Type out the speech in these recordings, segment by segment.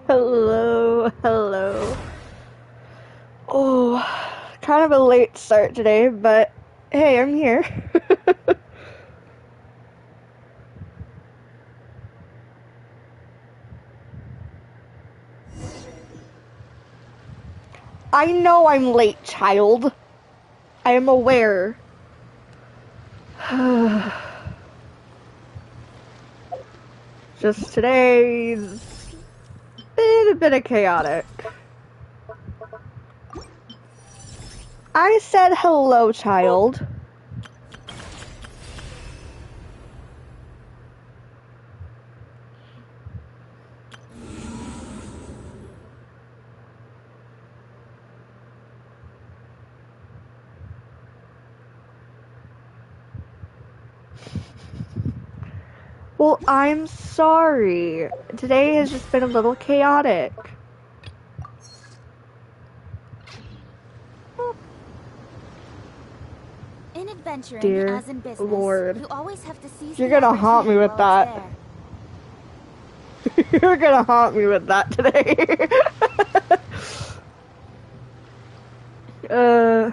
Hello, hello. Oh, kind of a late start today, but hey, I'm here. I know I'm late, child. I am aware. Just today's been a bit of chaotic. I said hello, child. Well, I'm sorry. Today has just been a little chaotic. In adventuring, Dear as in business, Lord. you always have to seize You're the gonna haunt me opportunity with while it's that. there. You're gonna haunt me with that today. uh.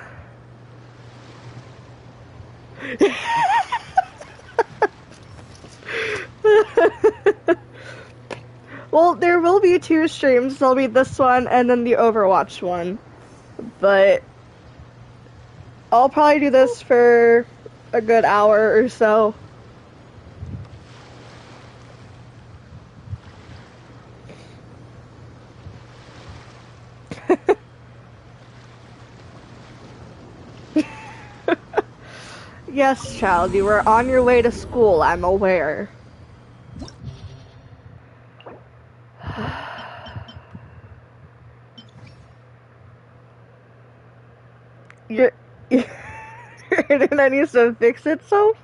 Well, there will be two streams. There'll be this one and then the Overwatch one. But I'll probably do this for a good hour or so. Yes, child, you were on your way to school, I'm aware. Your internet needs to fix itself?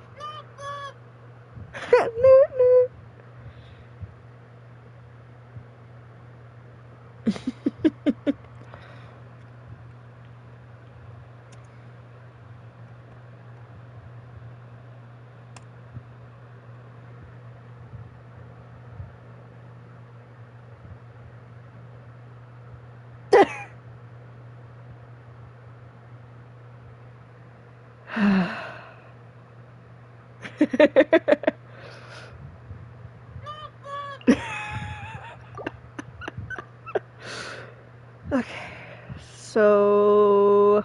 Okay, so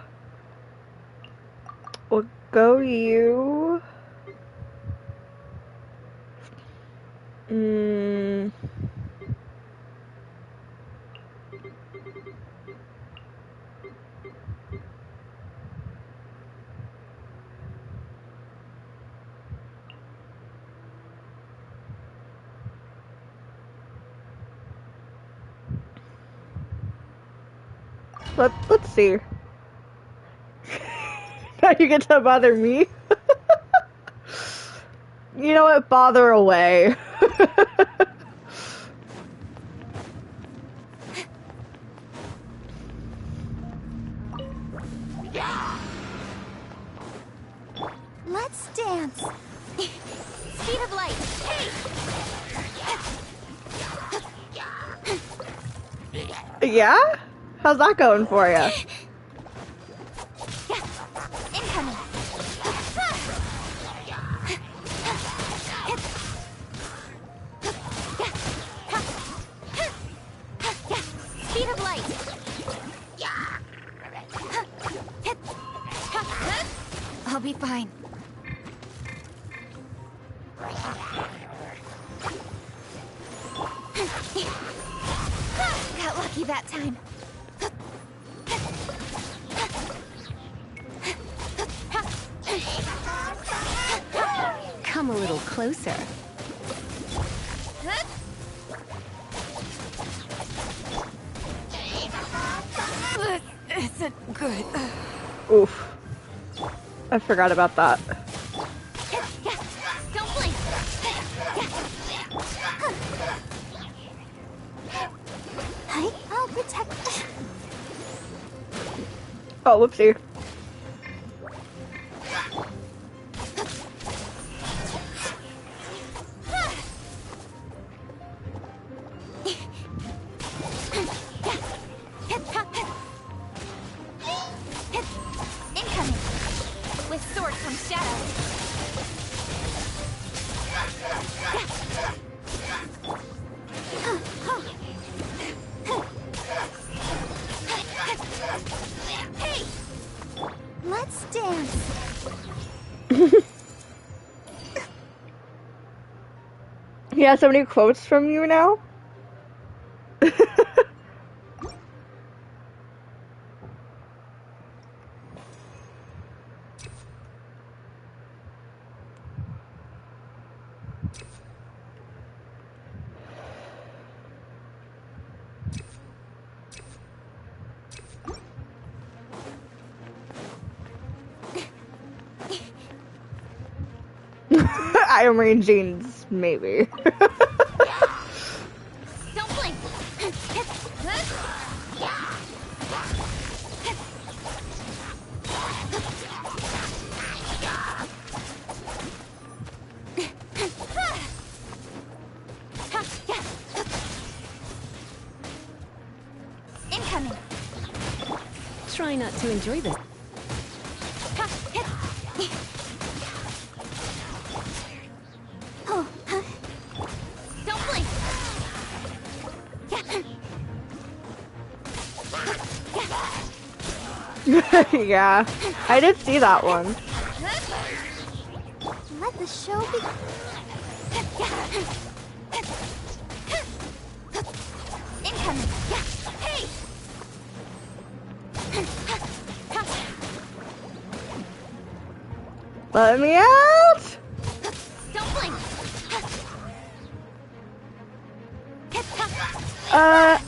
we'll go you. Mm. Let's see. Now you get to bother me. You know what? Bother away. Let's dance. Speed of light. Hey! Yeah? How's that going for you? Incoming. Speed of light. I'll be fine. Got lucky that time. Come a little closer. This isn't good. Oof. I forgot about that. Don't blink. I'll protect. Oh, whoopsie. has so many quotes from you now. Iron Marine jeans, maybe. Don't blink. Incoming. Try not to enjoy this. Oh, don't blink. Yeah, I did see that one. Let the show begin. Incoming. Hey. Let me out! Don't blink.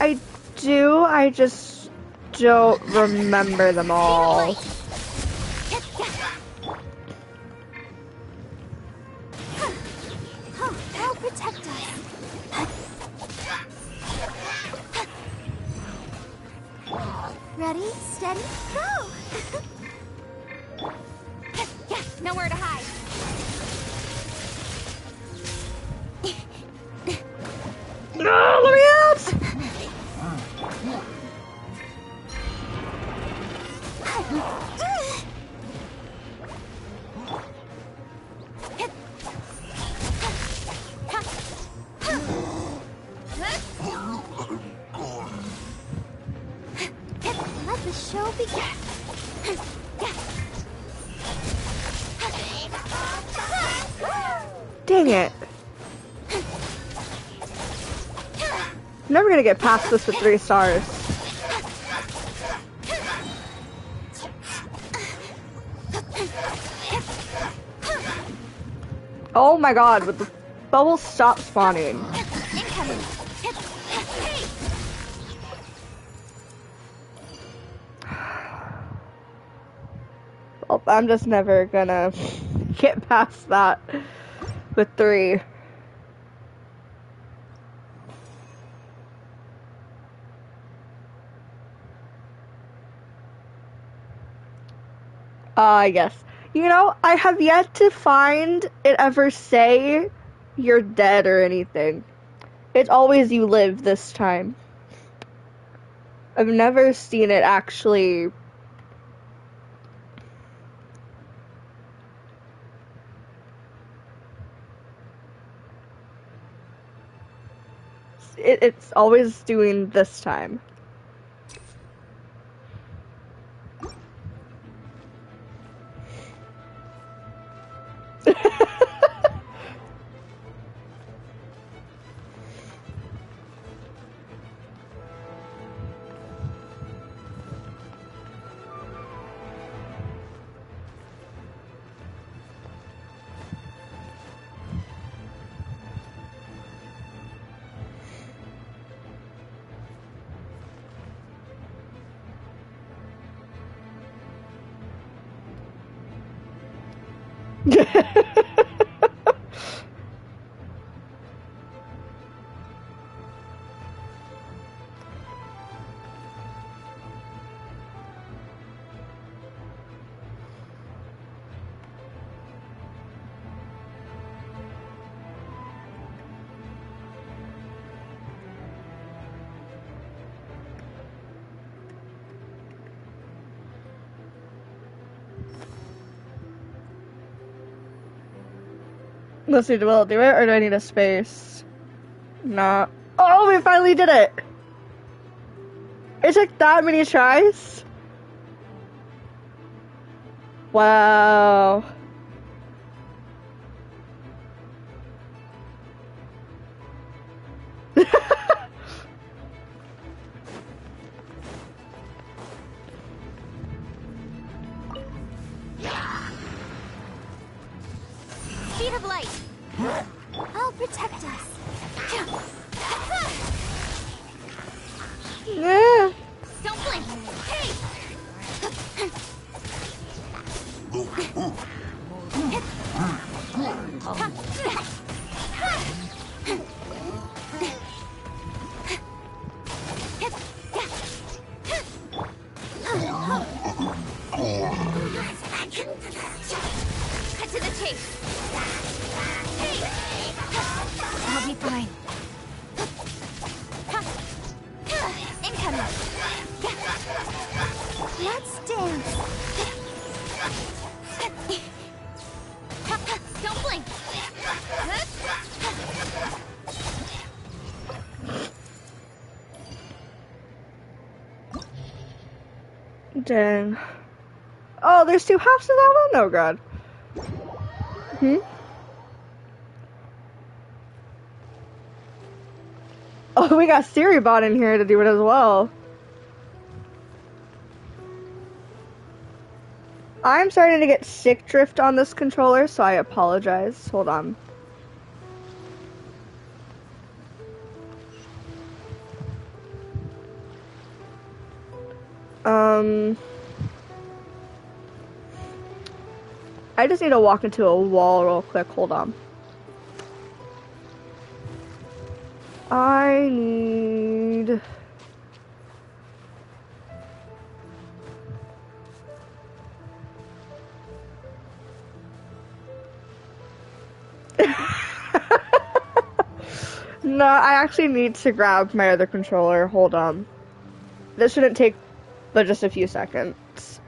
I do, I just don't remember them all. I'll protect us. Ready, steady, go! Nowhere to hide. No, let me out! Let the show begin. Dang it. I'm never gonna get past this with 3 stars. Oh my god, would the bubbles stop spawning? Incoming. Hey. Well, I'm just never gonna get past that with 3. Yes. You know, I have yet to find it ever say you're dead or anything. It's always you live this time. I've never seen it actually. It's always doing this time. Let's see, will it do it, or do I need a space? Nah. Oh, we finally did it! It took that many tries? Wow. Speed of light. I'll protect us. Yeah. Don't blink. Hey! Cut to the chase. Hey! I'll be fine. Incoming. Let's dance. Don't blink. Dang. Oh, there's two halves to that one? Oh god. Oh, we got Siribot in here to do it as well. I'm starting to get sick drift on this controller, so I apologize. Hold on. I just need to walk into a wall real quick. Hold on. I need... No, I actually need to grab my other controller. Hold on. This shouldn't take but just a few seconds.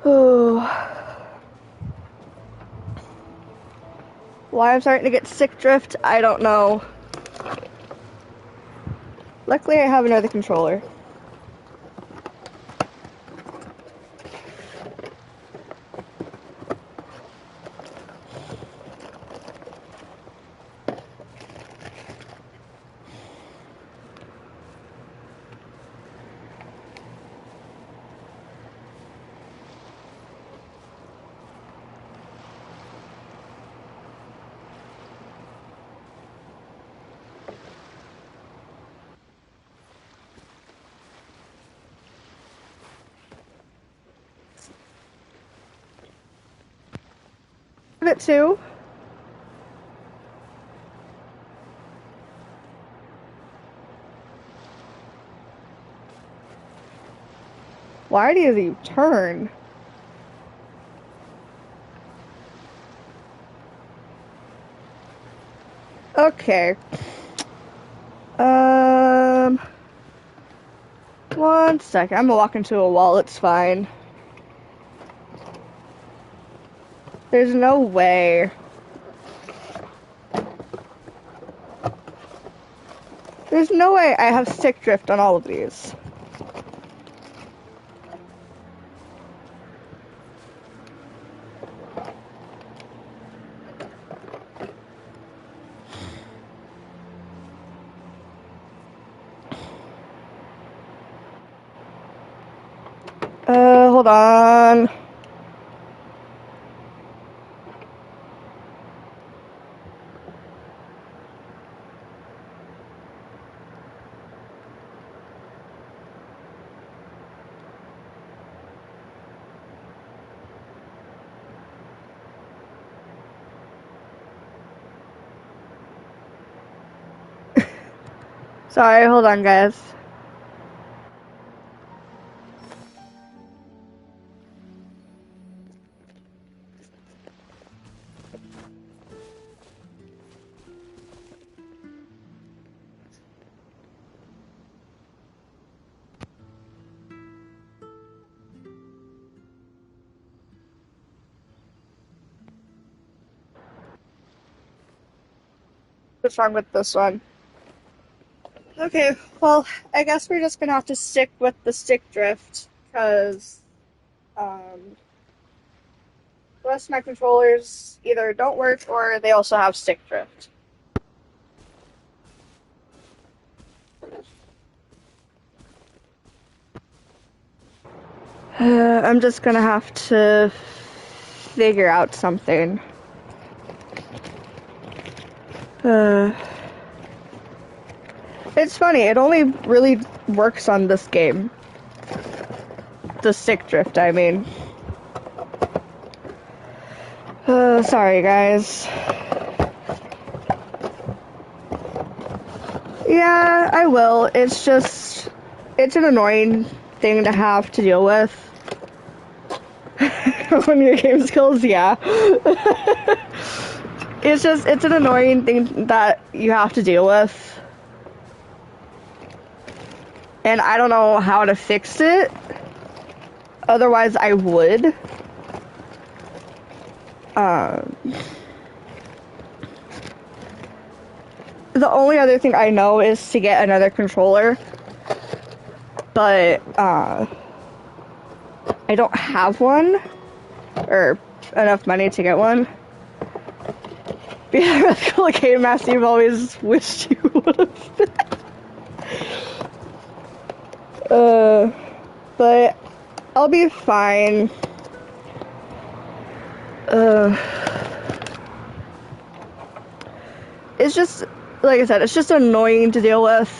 Oh. Why I'm starting to get sick drift, I don't know. Luckily, I have another controller. It too. Why do you turn? Okay. One second. I'm gonna walk into a wall. It's fine. There's no way. There's no way I have stick drift on all of these. Hold on. Sorry, hold on, guys. What's wrong with this one? Okay, well, I guess we're just gonna have to stick with the stick drift, because, the rest of my controllers either don't work or they also have stick drift. I'm just gonna have to figure out something. It's funny, it only really works on this game. The stick drift, I mean. Sorry guys. Yeah, I will. It's just, it's an annoying thing to have to deal with. When your game skills, yeah. It's an annoying thing that you have to deal with. And I don't know how to fix it. Otherwise, I would. The only other thing I know is to get another controller. But, I don't have one. Or enough money to get one. Be a really cool game master you've always wished you would have been. But I'll be fine. It's just, like I said, it's just annoying to deal with.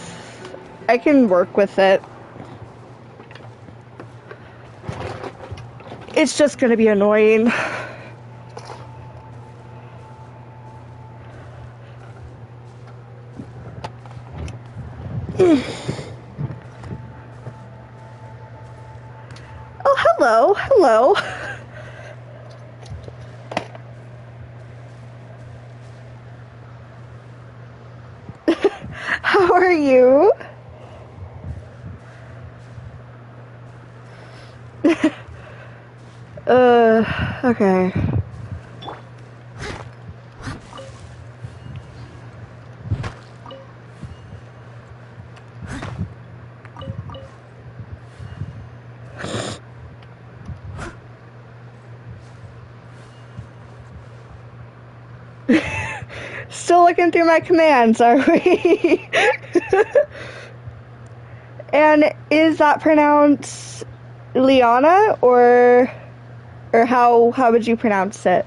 I can work with it. It's just gonna be annoying. Oh, hello, hello. How are you? Okay. Still looking through my commands, are we? And is that pronounced Liana or how would you pronounce it?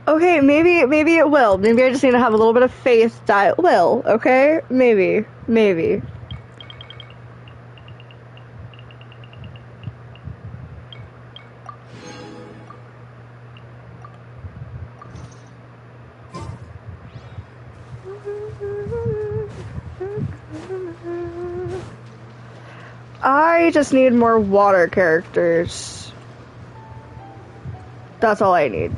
Okay, maybe it will. Maybe I just need to have a little bit of faith that it will, okay? Maybe. I just need more water characters. That's all I need.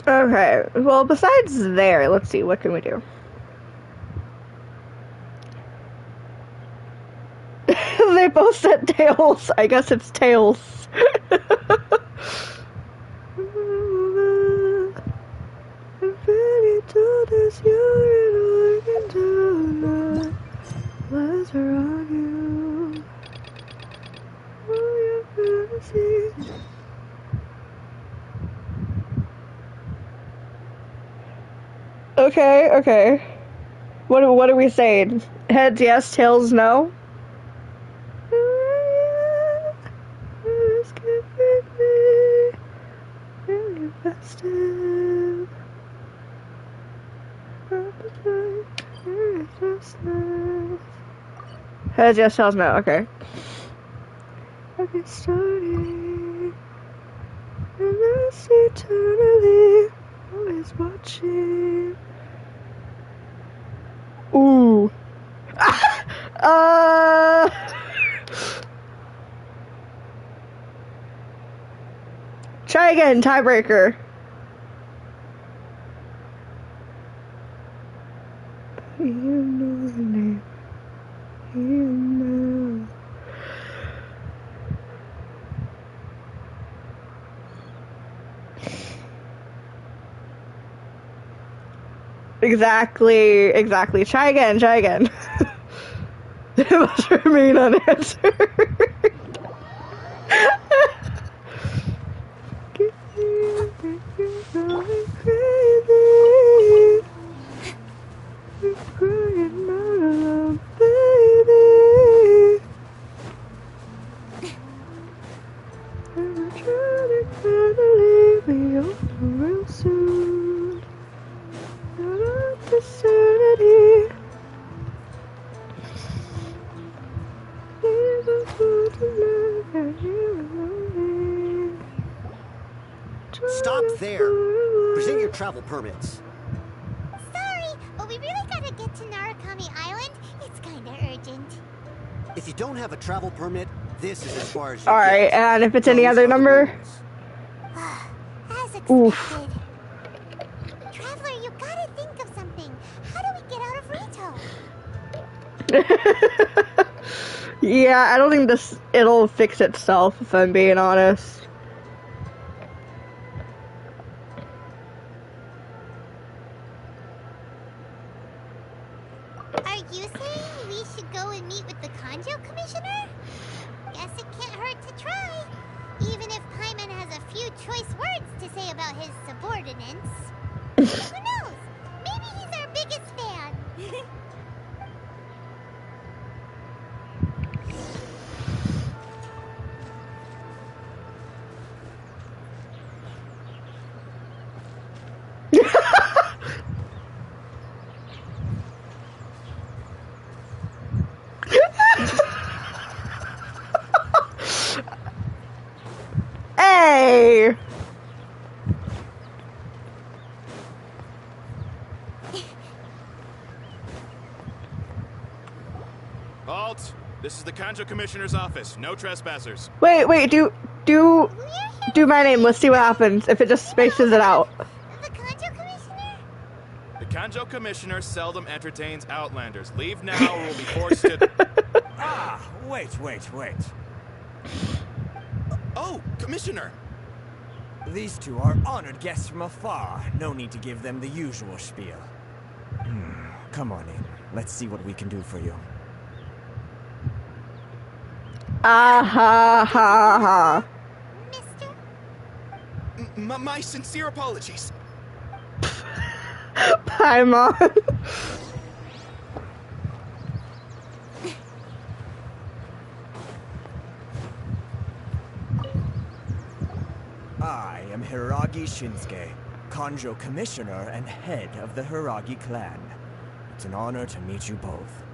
Okay, well, besides there, let's see, what can we do? They both said tails. I guess it's tails. Okay, okay. What are we saying? Heads yes, tails no? Heads yes, tails no, okay. Okay, starting and that's eternally always watching. Ooh. Try again, tiebreaker. You know the name. You know. Exactly. Try again. It must remain unanswered. Stop there! Present your travel permits. Sorry, but we really gotta get to Narukami Island. It's kinda urgent. If you don't have a travel permit, this is as far as you Alright, get. and if it's any Those other are the number? rules. As expected. Oof. Traveler, you gotta think of something. How do we get out of Rito? Yeah, I don't think it'll fix itself, if I'm being honest. Are you saying we should go and meet with the Kanjo Commissioner? Guess it can't hurt to try. Even if Paimon has a few choice words to say about his subordinates. Who knows? Maybe he's our biggest fan. Hey! Halt! This is the Kanjo Commissioner's office. No trespassers. Wait, do my name, let's see what happens, if it just spaces it out. The Kanjo Commissioner? The Kanjo Commissioner seldom entertains outlanders. Leave now or we'll be forced to... Ah, wait. Oh, Commissioner! These two are honored guests from afar. No need to give them the usual spiel. Come on in. Let's see what we can do for you. Ah ha ha ha. Mister? My sincere apologies. Paimon. I am Hiragi Shinsuke, Kanjo Commissioner and head of the Hiragi clan. It's an honor to meet you both.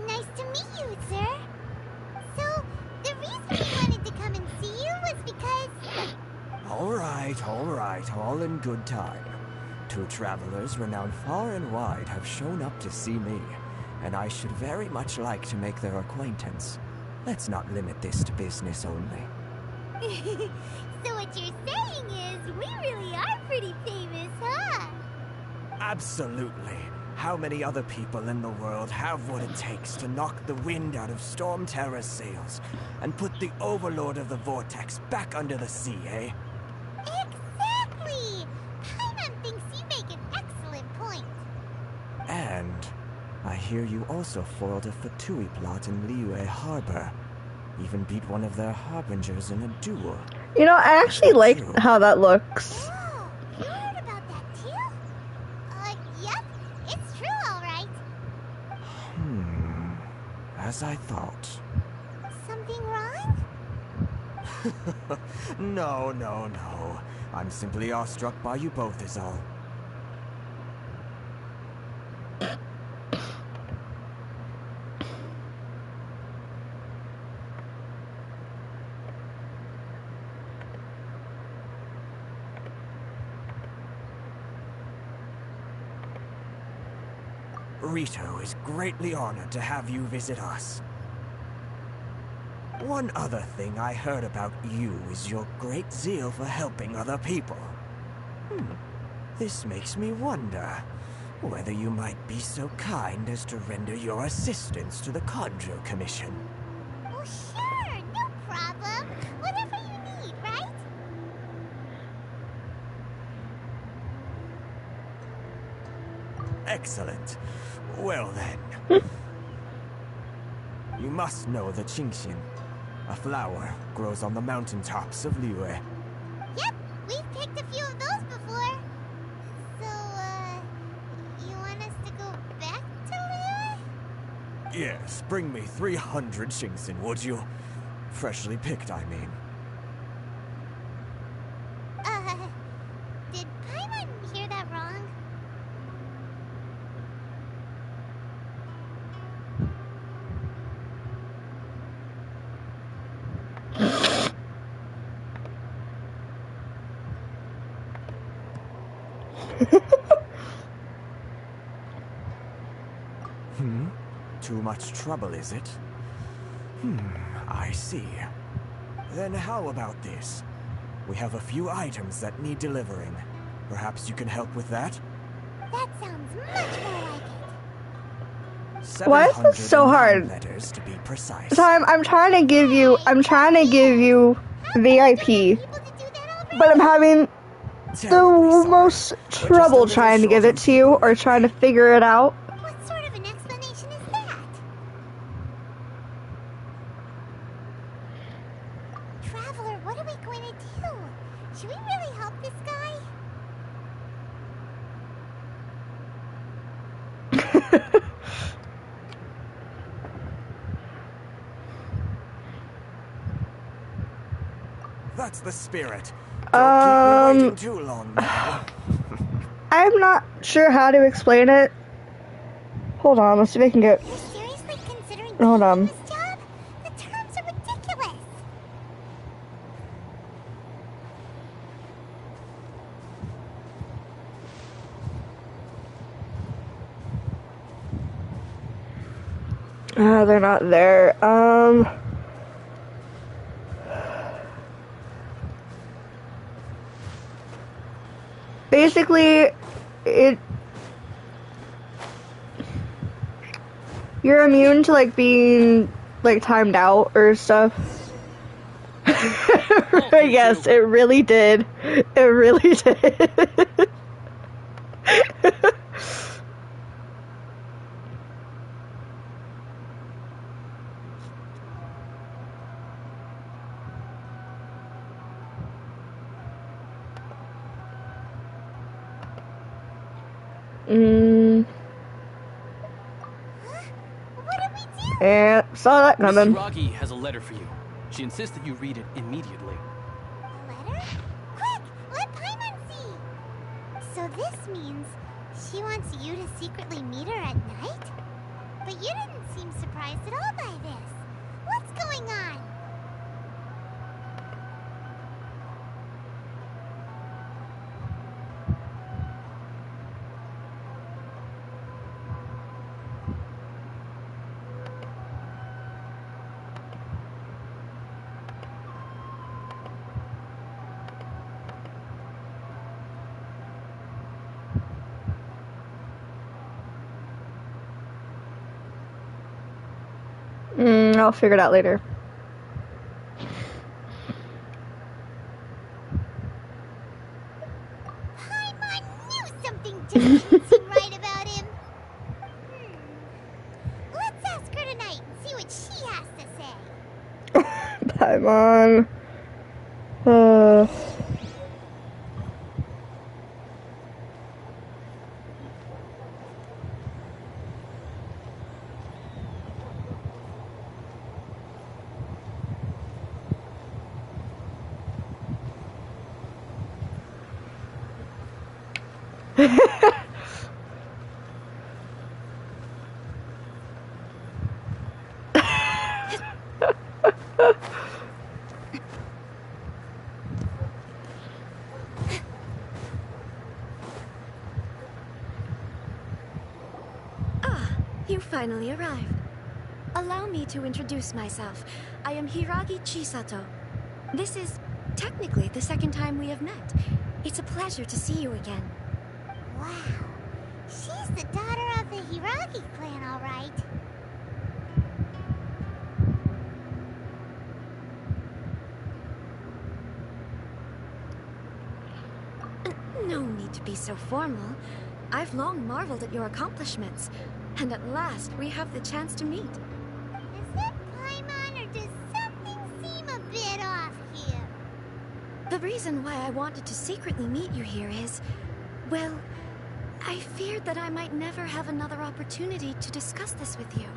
Nice to meet you, sir. So, the reason we wanted to come and see you was because... All right, all in good time. Two travelers renowned far and wide have shown up to see me, and I should very much like to make their acquaintance. Let's not limit this to business only. So what you're saying is, we really are pretty famous, huh? Absolutely. How many other people in the world have what it takes to knock the wind out of Storm Terror's sails and put the Overlord of the Vortex back under the sea, eh? Exactly! Paimon thinks you make an excellent point. And I hear you also foiled a Fatui plot in Liyue Harbor. Even beat one of their harbingers in a duel. You know, I actually like True. how that looks. Oh, you heard about that too? Yep, it's true, alright. As I thought. Something wrong? No. I'm simply awestruck by you both is all. Rito is greatly honored to have you visit us. One other thing I heard about you is your great zeal for helping other people. This makes me wonder whether you might be so kind as to render your assistance to the Conjo Commission. Oh, sure, no problem. Whatever you need, right? Excellent. Well then. You must know the Qingxin. A flower grows on the mountaintops of Liyue. Yep, we've picked a few of those before. So, you want us to go back to Liyue? Yes, bring me 300 Qingxin, would you? Freshly picked, I mean. Did Paimon hear that wrong? Too much trouble, is it? I see. Then how about this? We have a few items that need delivering. Perhaps you can help with that? That sounds much more like it. Why is this so 709 hard? letters to be precise. Time, I'm trying to give you VIP, People to do that already? but I'm having Terribly the sorry. most We're just a trouble little trying to short give on it to you people or trying to figure it out. What sort of an explanation is that? Traveler, what are we going to do? Should we really help this guy? That's the spirit. Don't keep me waiting too long now. I'm not sure how to explain it. Hold on, let's see if I can get. You're seriously considering Hold taking on. this job? The terms are ridiculous. They're not there. Basically, you're immune to like being like timed out or stuff. Yes, it really did. It really did. What do we do? Yeah, saw that Miss coming. Uragi has a letter for you. She insists that you read it immediately. A letter? Quick, let Paimon see. So this means she wants you to secretly meet her at night? But you didn't seem surprised at all by this. What's going on? I'll figure it out later. Paimon knew something didn't seem right about him. Let's ask her tonight and see what she has to say. Paimon. You finally arrived. Allow me to introduce myself. I am Hiragi Chisato. This is technically the second time we have met. It's a pleasure to see you again. Wow. She's the daughter of the Hiragi clan, all right. No need to be so formal. I've long marveled at your accomplishments. And at last, we have the chance to meet. Is it Paimon, or does something seem a bit off here? The reason why I wanted to secretly meet you here is, well, I feared that I might never have another opportunity to discuss this with you.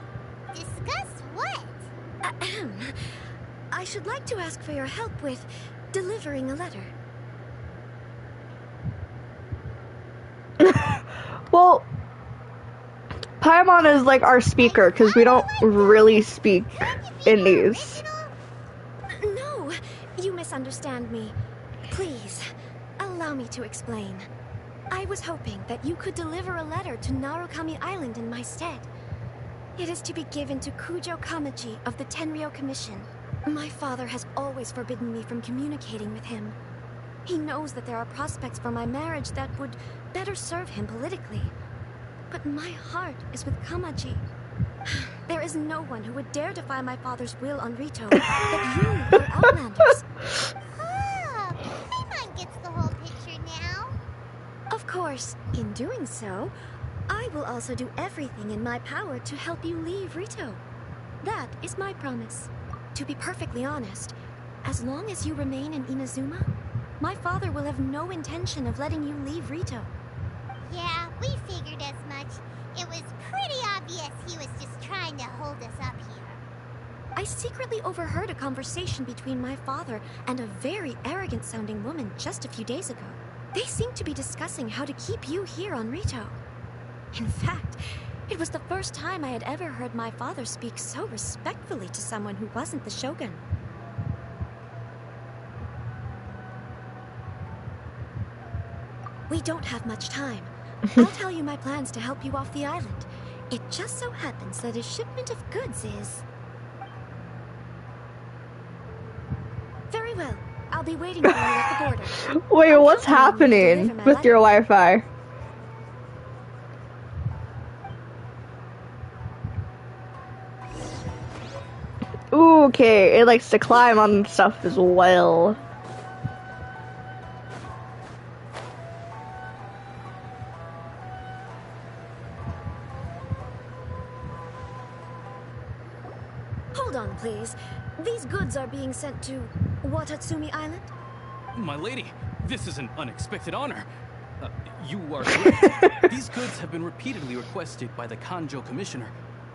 Discuss what? Ahem. I should like to ask for your help with delivering a letter. Well, Paimon is like our speaker because we don't really speak in these. No, you misunderstand me. Please, allow me to explain. I was hoping that you could deliver a letter to Narukami Island in my stead. It is to be given to Kujo Kamaji of the Tenryou Commission. My father has always forbidden me from communicating with him. He knows that there are prospects for my marriage that would better serve him politically. But my heart is with Kamaji. There is no one who would dare defy my father's will on Rito, but you are Outlanders. Oh, Paimon gets the whole picture now. Of course, in doing so, I will also do everything in my power to help you leave Rito. That is my promise. To be perfectly honest, as long as you remain in Inazuma, my father will have no intention of letting you leave Rito. Yeah, we figured as much. It was pretty obvious he was just trying to hold us up here. I secretly overheard a conversation between my father and a very arrogant-sounding woman just a few days ago. They seemed to be discussing how to keep you here on Rito. In fact, it was the first time I had ever heard my father speak so respectfully to someone who wasn't the Shogun. We don't have much time. I'll tell you my plans to help you off the island. It just so happens that a shipment of goods is... Very well. I'll be waiting for you at the border. Wait, what's happening with your Wi-Fi? Ooh, okay, it likes to climb on stuff as well. Hold on, please. These goods are being sent to Watatsumi Island? My lady, this is an unexpected honor. You are correct. These goods have been repeatedly requested by the Kanjo Commissioner.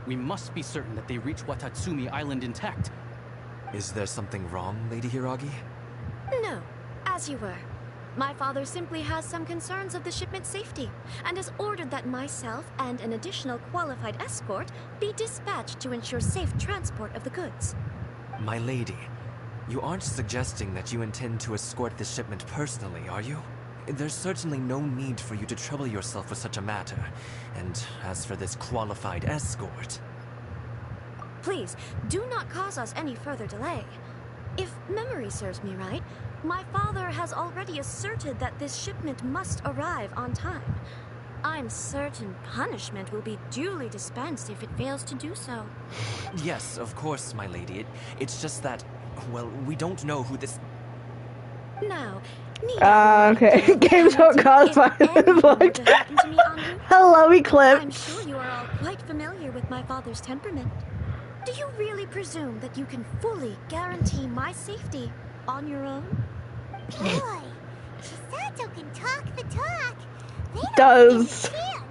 We must be certain that they reach Watatsumi Island intact. Is there something wrong, Lady Hiragi? No, as you were. My father simply has some concerns of the shipment's safety, and has ordered that myself and an additional qualified escort be dispatched to ensure safe transport of the goods. My lady, you aren't suggesting that you intend to escort this shipment personally, are you? There's certainly no need for you to trouble yourself with such a matter. And as for this qualified escort... Please, do not cause us any further delay. If memory serves me right, my father has already asserted that this shipment must arrive on time. I'm certain punishment will be duly dispensed if it fails to do so. Yes, of course, my lady. It's just that, well, we don't know who this... Now, neither Okay. Games don't cause violence like to happen to me, that. Andu. Hello, I'm Eclipse. sure you are all quite familiar with my father's temperament. Do you really presume that you can fully guarantee my safety on your own? Boy, Chisato can talk the talk. They don't Does. stand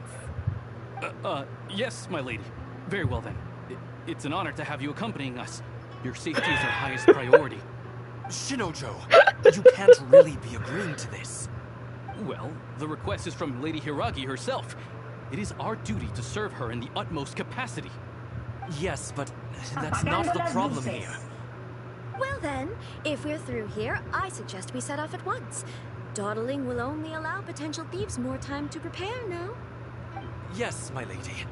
a chance. Yes, my lady. Very well then. It's an honor to have you accompanying us. Your safety is our highest priority. Shinojo, you can't really be agreeing to this. Well, the request is from Lady Hiragi herself. It is our duty to serve her in the utmost capacity. Yes, but that's not the problem here. Well then, if we're through here, I suggest we set off at once. Dawdling will only allow potential thieves more time to prepare, no? Yes, my lady.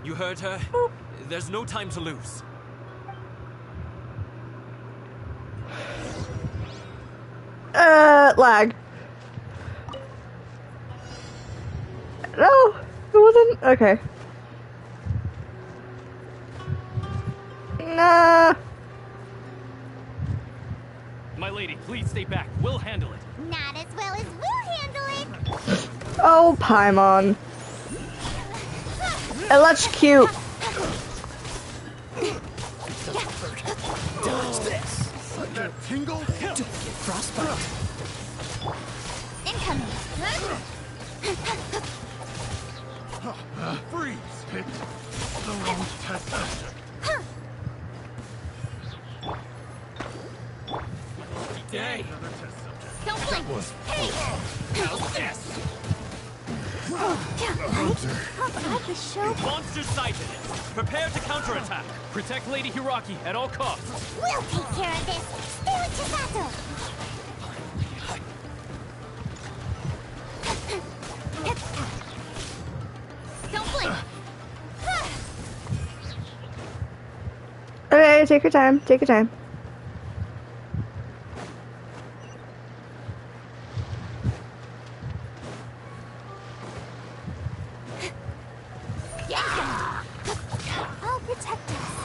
You heard her? There's no time to lose. Lag. No, it wasn't. Okay. Nah. My lady, please stay back. We'll handle it. Not as well as we'll handle it. Oh, Paimon. Electrocute. Tingle? Frostbite. Incoming. Freeze! Pick the wrong test subject. Yay! Another test subject. Don't blink. How's this? Outside the show, Monster sighted. Prepare to counterattack. Protect Lady Hiraki at all costs. we'll take care of this. Stay with Chisato. Don't blink. Okay, take your time. Take your time. I'll protect us.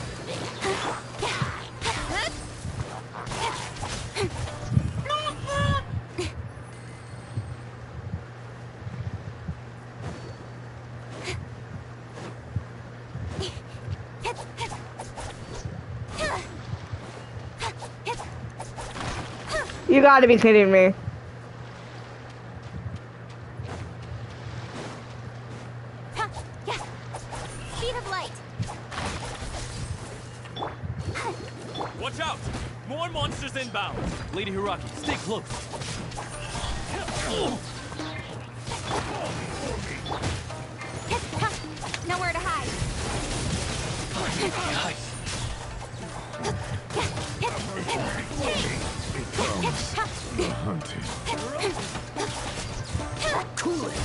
You gotta be kidding me. Speed of light. Watch out! More monsters inbound. Lady Hiraki, stay close. Nowhere to hide. Cool it.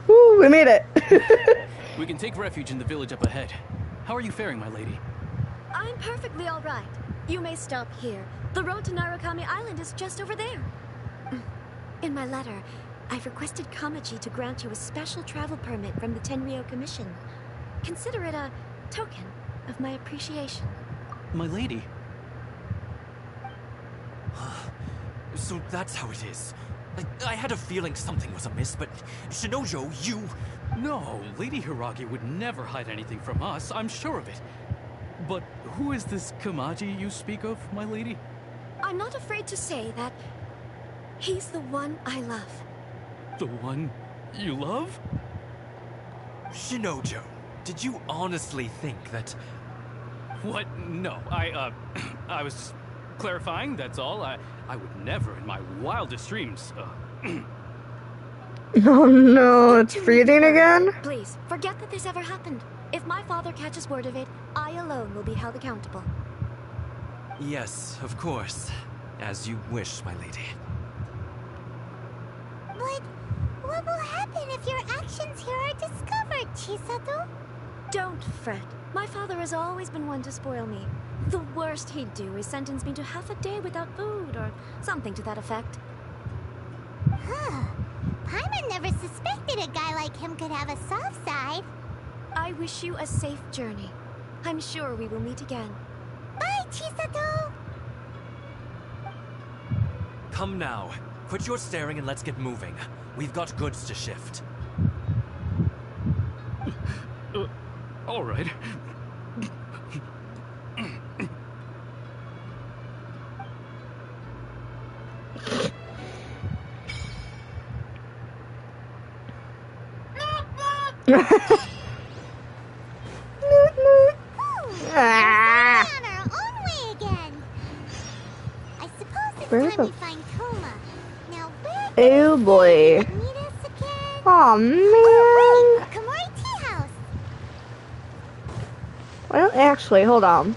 Woo, we made it. We can take refuge in the village up ahead. How are you faring, my lady? I'm perfectly all right. You may stop here. The road to Narukami Island is just over there. In my letter, I've requested Kamaji to grant you a special travel permit from the Tenryou Commission. Consider it a token of my appreciation. My lady? So that's how it is. I had a feeling something was amiss, but Shinojo, you... No, Lady Hiragi would never hide anything from us, I'm sure of it. But who is this Kamaji you speak of, my lady? I'm not afraid to say that he's the one I love. The one you love? Shinojo, did you honestly think that... What? No, I was just clarifying, that's all. I would never in my wildest dreams, Oh no, it's freezing again? Please, forget that this ever happened. If my father catches word of it, I alone will be held accountable. Yes, of course. As you wish, my lady. But what will happen if your actions here are discovered, Chisato? Don't fret. My father has always been one to spoil me. The worst he'd do is sentence me to half a day without food, or something to that effect. Huh. Paimon never suspected a guy like him could have a soft side. I wish you a safe journey. I'm sure we will meet again. Bye, Chisato! Come now. Quit your staring and let's get moving. We've got goods to shift. All right. Ah. We're on our own way again. I suppose it's Where's time the- we find Kuma. Now where Oh boy. meet us again? Aw, man. Right, Komori Tea House. Well, actually, hold on.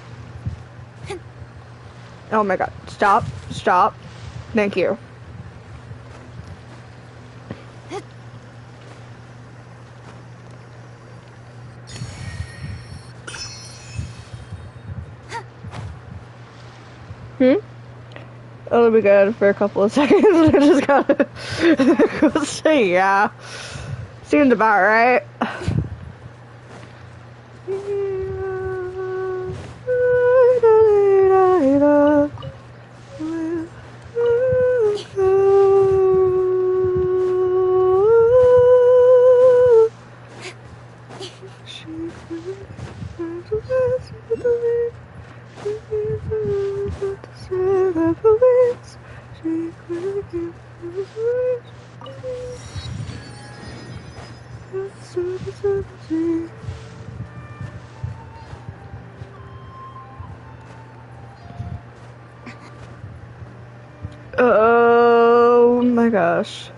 Oh my god. Stop. Stop. Thank you. It'll be good for a couple of seconds. I just gotta go say yeah. Seemed about right. Oh my gosh.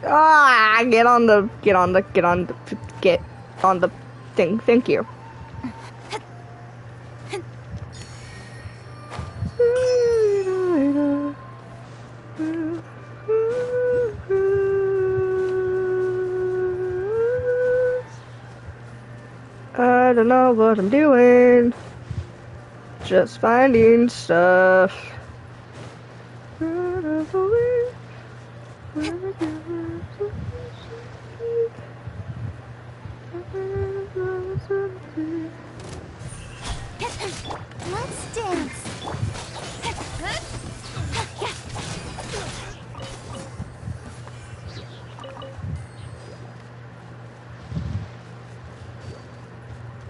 Ah, get on the thing. Thank you. I don't know what I'm doing. Just finding stuff. Let's dance.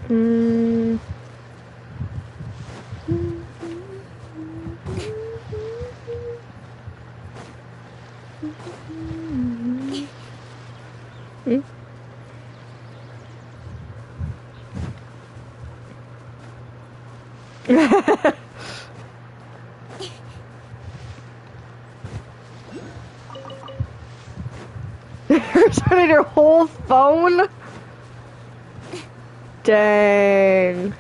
Hmm. You're turning your whole phone? Dang.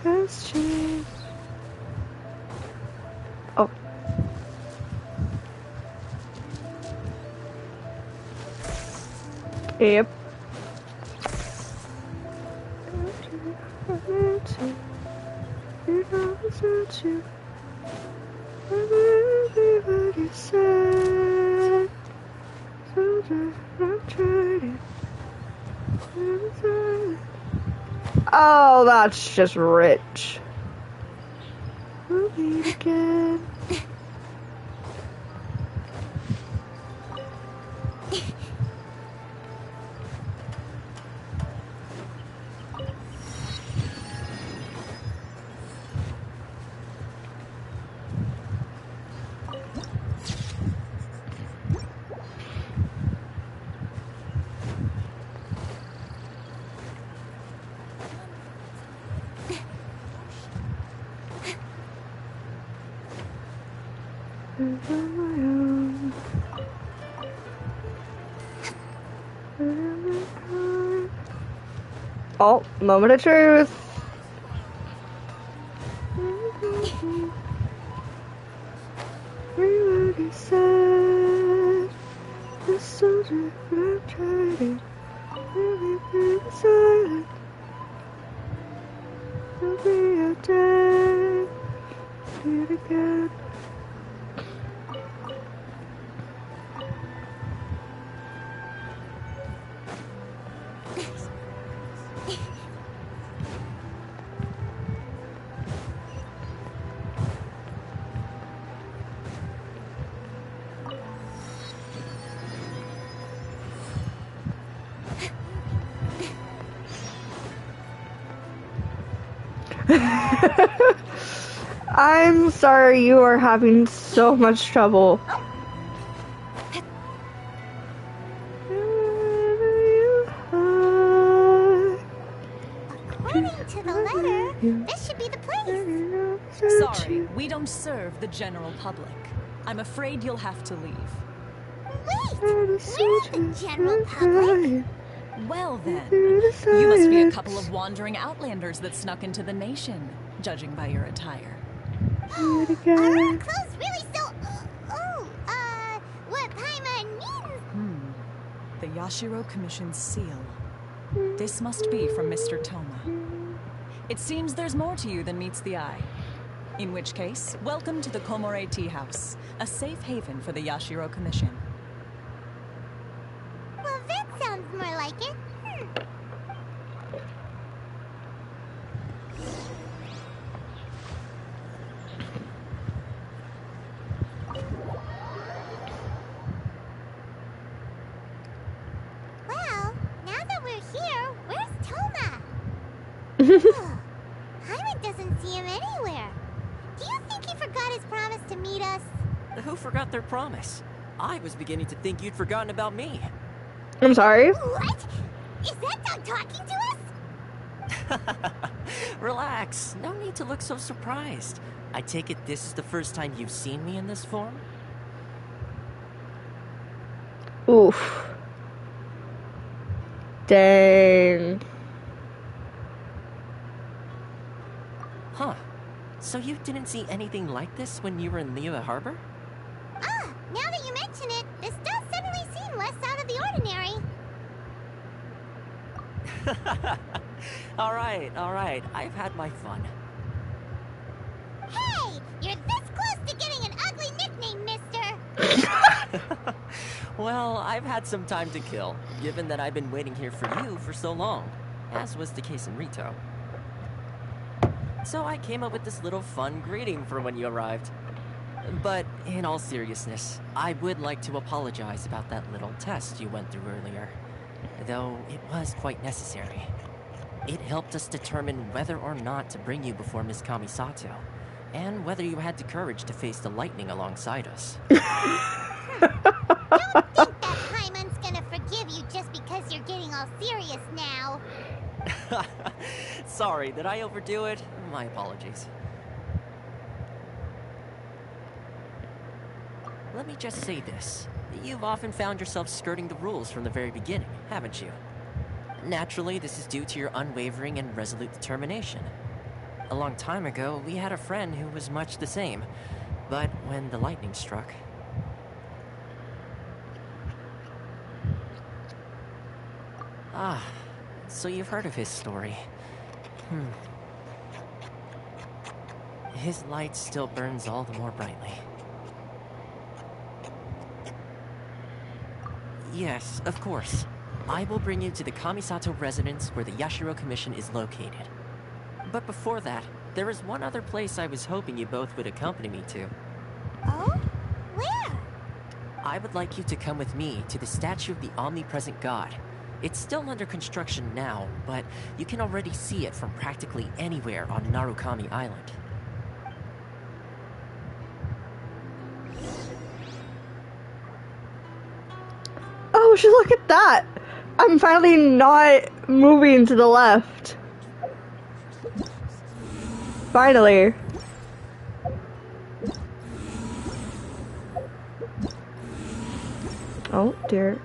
Has changed. Oh. Yep. Oh, that's just rich. We'll meet again. Oh, moment of truth. We already said soldier, I'm trying. Silent. There'll be a day. Do it again. I'm sorry you are having so much trouble. According to the letter, this should be the place. Sorry, we don't serve the general public. I'm afraid you'll have to leave. Wait, we're not the general public. Well then, you must be a couple of wandering outlanders that snuck into the nation, judging by your attire. Are our clothes really so... what Paimon means? The Yashiro Commission's seal. This must be from Mr. Toma. It seems there's more to you than meets the eye. In which case, welcome to the Komore Tea House, a safe haven for the Yashiro Commission. Well, that sounds more like it. Well, now that we're here, where's Toma? Paimon doesn't see him anywhere. Do you think he forgot his promise to meet us? Who forgot their promise? I was beginning to think you'd forgotten about me. I'm sorry? What? Is that dog talking to us? Relax. No need to look so surprised. I take it this is the first time you've seen me in this form? Oof. Dang. Huh. So you didn't see anything like this when you were in Liyue Harbor? Ah, now that you mention it, this does suddenly seem less out of the ordinary. Alright. I've had my fun. Hey! You're this close to getting an ugly nickname, mister! Well, I've had some time to kill, given that I've been waiting here for you for so long, as was the case in Rito. So I came up with this little fun greeting for when you arrived. But in all seriousness, I would like to apologize about that little test you went through earlier. Though it was quite necessary. It helped us determine whether or not to bring you before Miss Kamisato, and whether you had the courage to face the lightning alongside us. Don't think that Paimon's gonna forgive you just because you're getting all serious now. Sorry, did I overdo it? My apologies. Let me just say this. You've often found yourself skirting the rules from the very beginning, haven't you? Naturally, this is due to your unwavering and resolute determination. A long time ago, we had a friend who was much the same. But when the lightning struck... Ah, so you've heard of his story. His light still burns all the more brightly. Yes, of course. I will bring you to the Kamisato residence where the Yashiro Commission is located. But before that, there is one other place I was hoping you both would accompany me to. Oh? Where? I would like you to come with me to the statue of the omnipresent god. It's still under construction now, but you can already see it from practically anywhere on Narukami Island. Oh, just look at that! I'm finally not moving to the left. Finally. Oh, dear.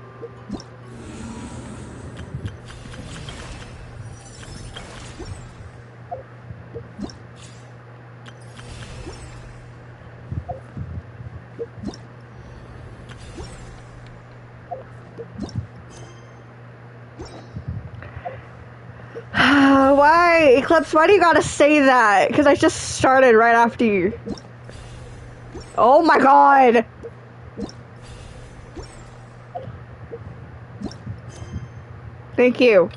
Why? Eclipse, why do you gotta say that? Because I just started right after you. Oh my god! Thank you.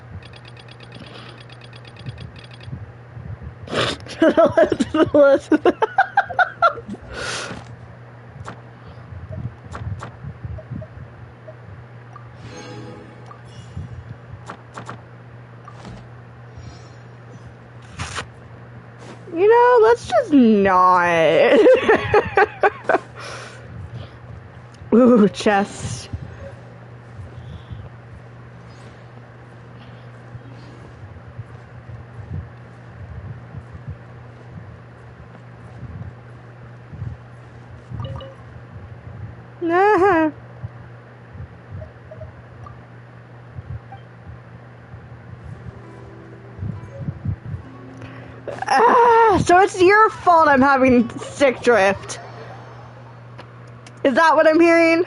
You know, let's just not. Ooh, chest. Nah. So it's your fault I'm having stick drift. Is that what I'm hearing?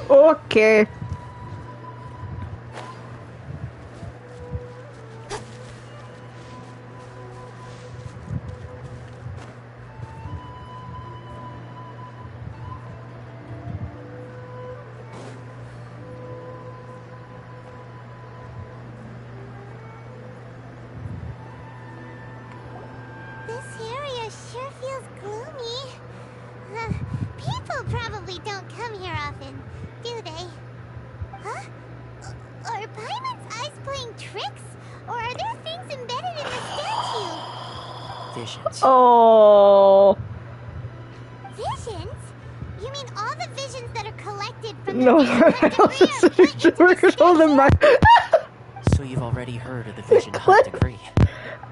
Okay. This area sure feels gloomy. People probably don't come here often, do they? Huh? Are Paimon's eyes playing tricks? Or are there things embedded in the statue? Visions. Oh. Visions? You mean all the visions that are collected from the No, So you've already heard of the Vision Hunt Decree?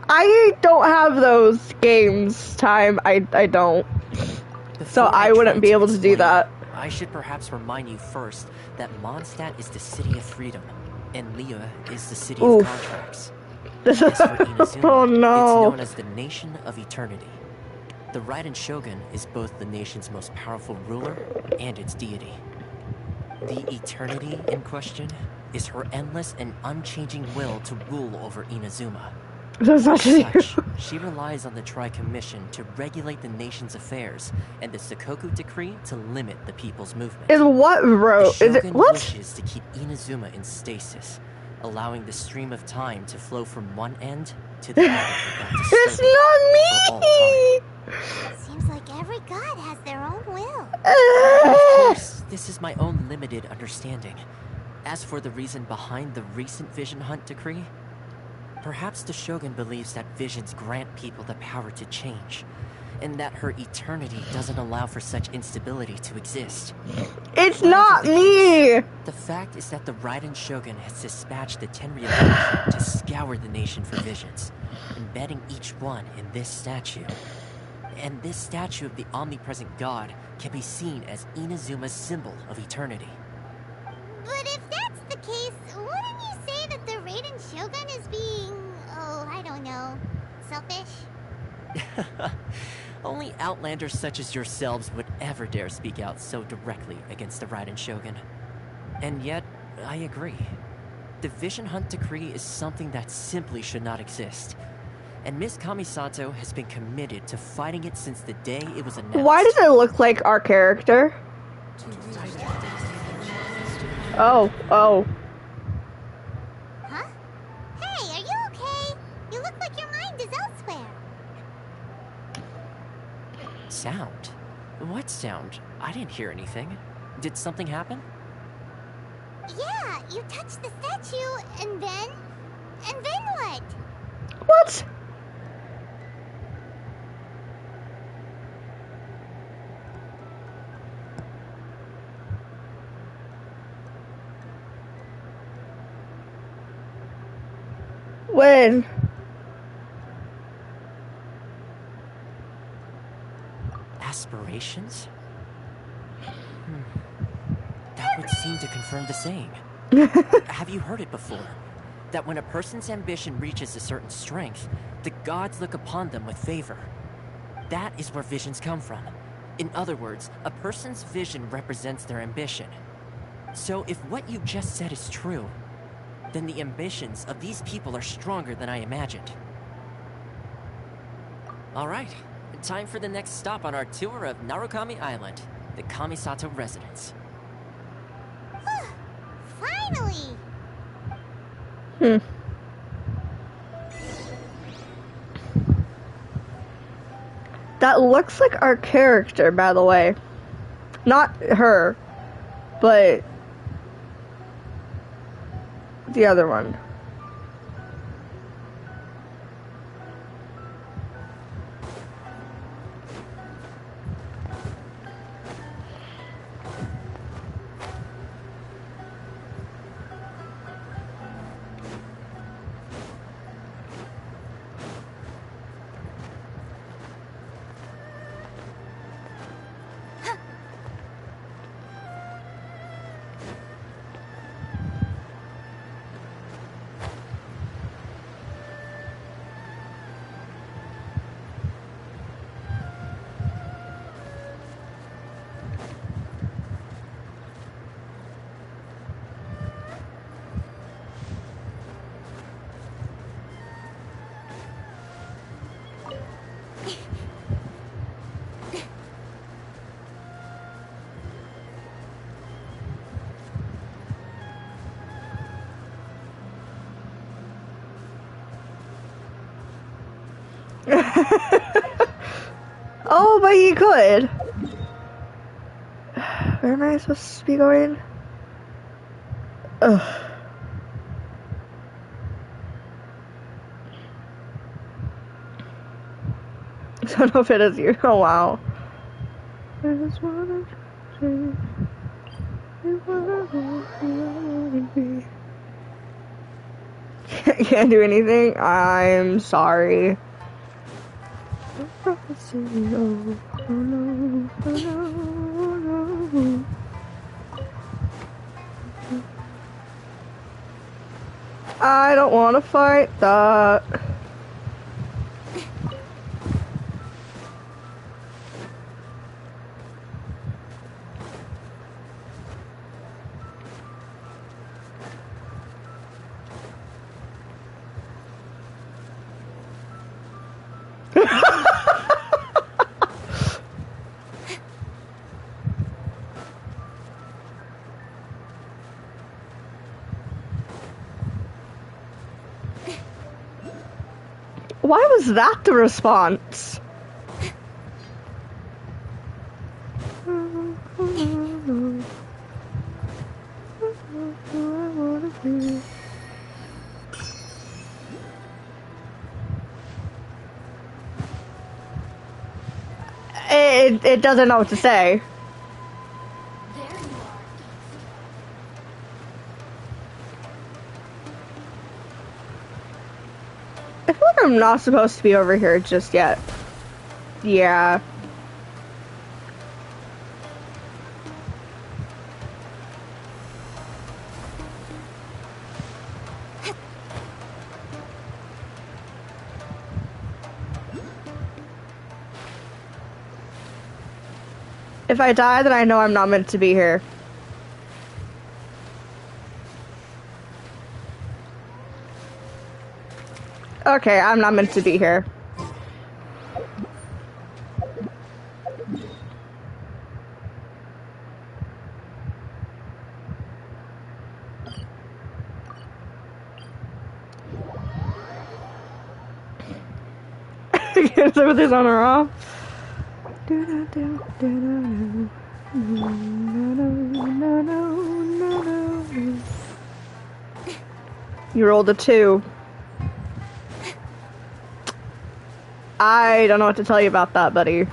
I don't have those games time. I don't. So I wouldn't be able to do that. I should perhaps remind you first that Mondstadt is the city of freedom, and Liyue is the city of contracts. As for Inazuma, Oh no. it's known as the Nation of Eternity. The Raiden Shogun is both the nation's most powerful ruler and its deity. The Eternity in question is her endless and unchanging will to rule over Inazuma. That's not As such, she relies on the Tri-Commission to regulate the nation's affairs, and the Sakoku Decree to limit the people's movement. Is what wrote? The Is it Shogun what? wishes to keep Inazuma in stasis, allowing the stream of time to flow from one end to the other without It's disturbing it for all not time. Seems like every god has their own will. Of course, this is my own limited understanding. As for the reason behind the recent Vision Hunt Decree, perhaps the Shogun believes that visions grant people the power to change, and that her eternity doesn't allow for such instability to exist. It's not me! The fact is that the Raiden Shogun has dispatched the Tenryou Legion to scour the nation for visions, embedding each one in this statue. And this statue of the omnipresent god can be seen as Inazuma's symbol of eternity. But if that's the case, wouldn't you say that the Raiden Shogun is being, oh, I don't know, selfish? Only outlanders such as yourselves would ever dare speak out so directly against the Raiden Shogun. And yet, I agree. The Vision Hunt Decree is something that simply should not exist. And Miss Kamisato has been committed to fighting it since the day it was announced. Why does it look like our character? Oh. Huh? Hey, are you okay? You look like your mind is elsewhere. Sound? What sound? I didn't hear anything. Did something happen? Yeah, you touched the statue, and then what? What? When? Aspirations? That would seem to confirm the saying. Have you heard it before? That when a person's ambition reaches a certain strength, the gods look upon them with favor. That is where visions come from. In other words, a person's vision represents their ambition. So if what you just said is true, then the ambitions of these people are stronger than I imagined. Alright, time for the next stop on our tour of Narukami Island, the Kamisato residence. Finally! That looks like our character, by the way. Not her, but the other one. Oh, but he could. Where am I supposed to be going? Ugh. I don't know if it is you. Oh, wow. I just wanna change. Can't do anything. I'm sorry. I don't want to fight that. Why was that the response? It doesn't know what to say. I feel like I'm not supposed to be over here just yet. Yeah. If I die, then I know I'm not meant to be here. Okay, I'm not meant to be here. Everything's on or off. You rolled a 2. I don't know what to tell you about that, buddy.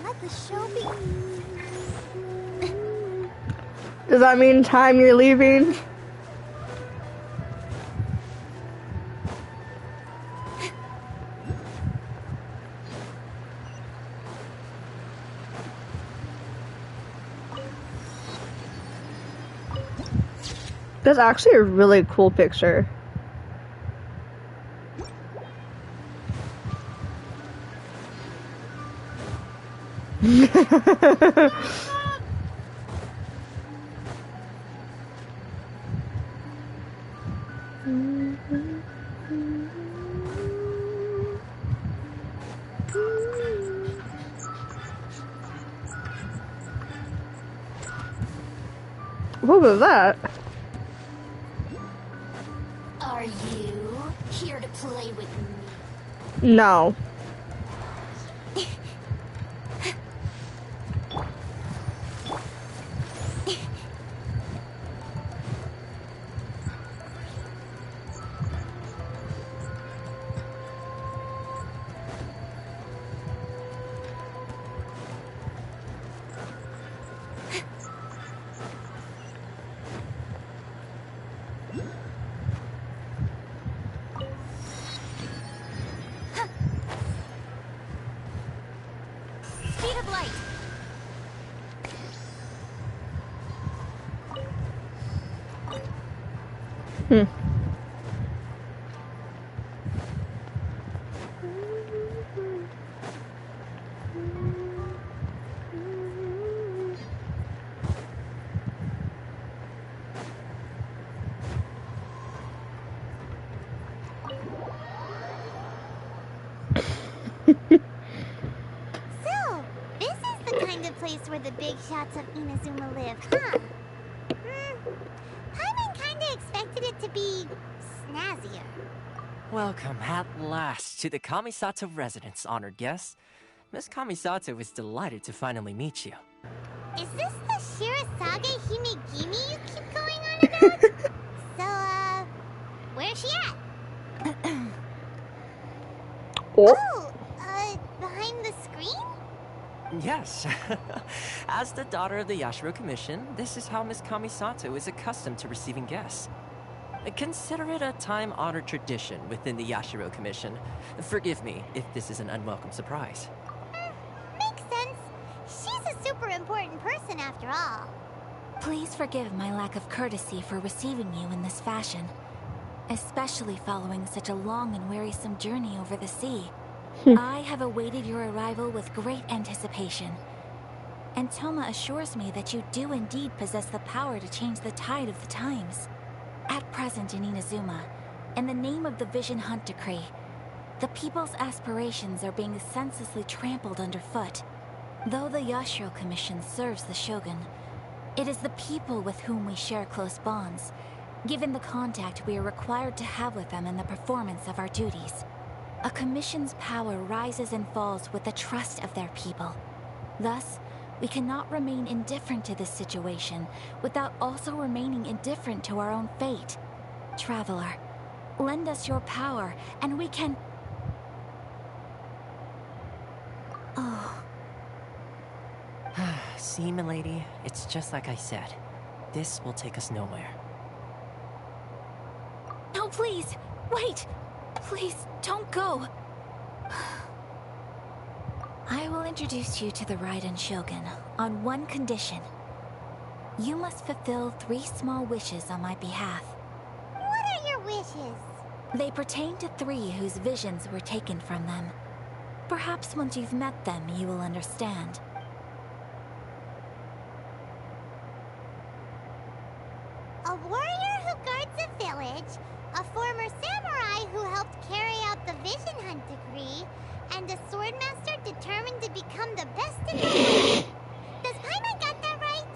Let the show be. Does that mean time you're leaving? That's actually a really cool picture. What was that? Are you here to play with me? No. Speed of light. So, this is the kind of place where the big shots of Inazuma live, huh? Paimon kinda expected it to be snazzier. Welcome at last to the Kamisato residence, honored guests. Miss Kamisato is delighted to finally meet you. Is this the Shirasage Himegimi you keep going on about? So, where's she at? Oh. Behind the screen? Yes. As the daughter of the Yashiro Commission, this is how Miss Kamisato is accustomed to receiving guests. Consider it a time-honored tradition within the Yashiro Commission. Forgive me if this is an unwelcome surprise. Makes sense. She's a super important person after all. Please forgive my lack of courtesy for receiving you in this fashion, especially following such a long and wearisome journey over the sea. I have awaited your arrival with great anticipation, and Toma assures me that you do indeed possess the power to change the tide of the times. At present in Inazuma, in the name of the Vision Hunt Decree, the people's aspirations are being senselessly trampled underfoot. Though the Yashiro Commission serves the Shogun, it is the people with whom we share close bonds, given the contact we are required to have with them in the performance of our duties. A commission's power rises and falls with the trust of their people. Thus, we cannot remain indifferent to this situation without also remaining indifferent to our own fate. Traveler, lend us your power, and we can... Oh. See, milady, it's just like I said. This will take us nowhere. No, please! Wait! Please, don't go! I will introduce you to the Raiden Shogun on one condition. You must fulfill 3 small wishes on my behalf. What are your wishes? They pertain to 3 whose visions were taken from them. Perhaps once you've met them, you will understand. A warrior who guards a village, a former samurai who helped carry out the Vision Hunt decree, and a swordmaster determined to become the best in the world. Does Paimon got that right?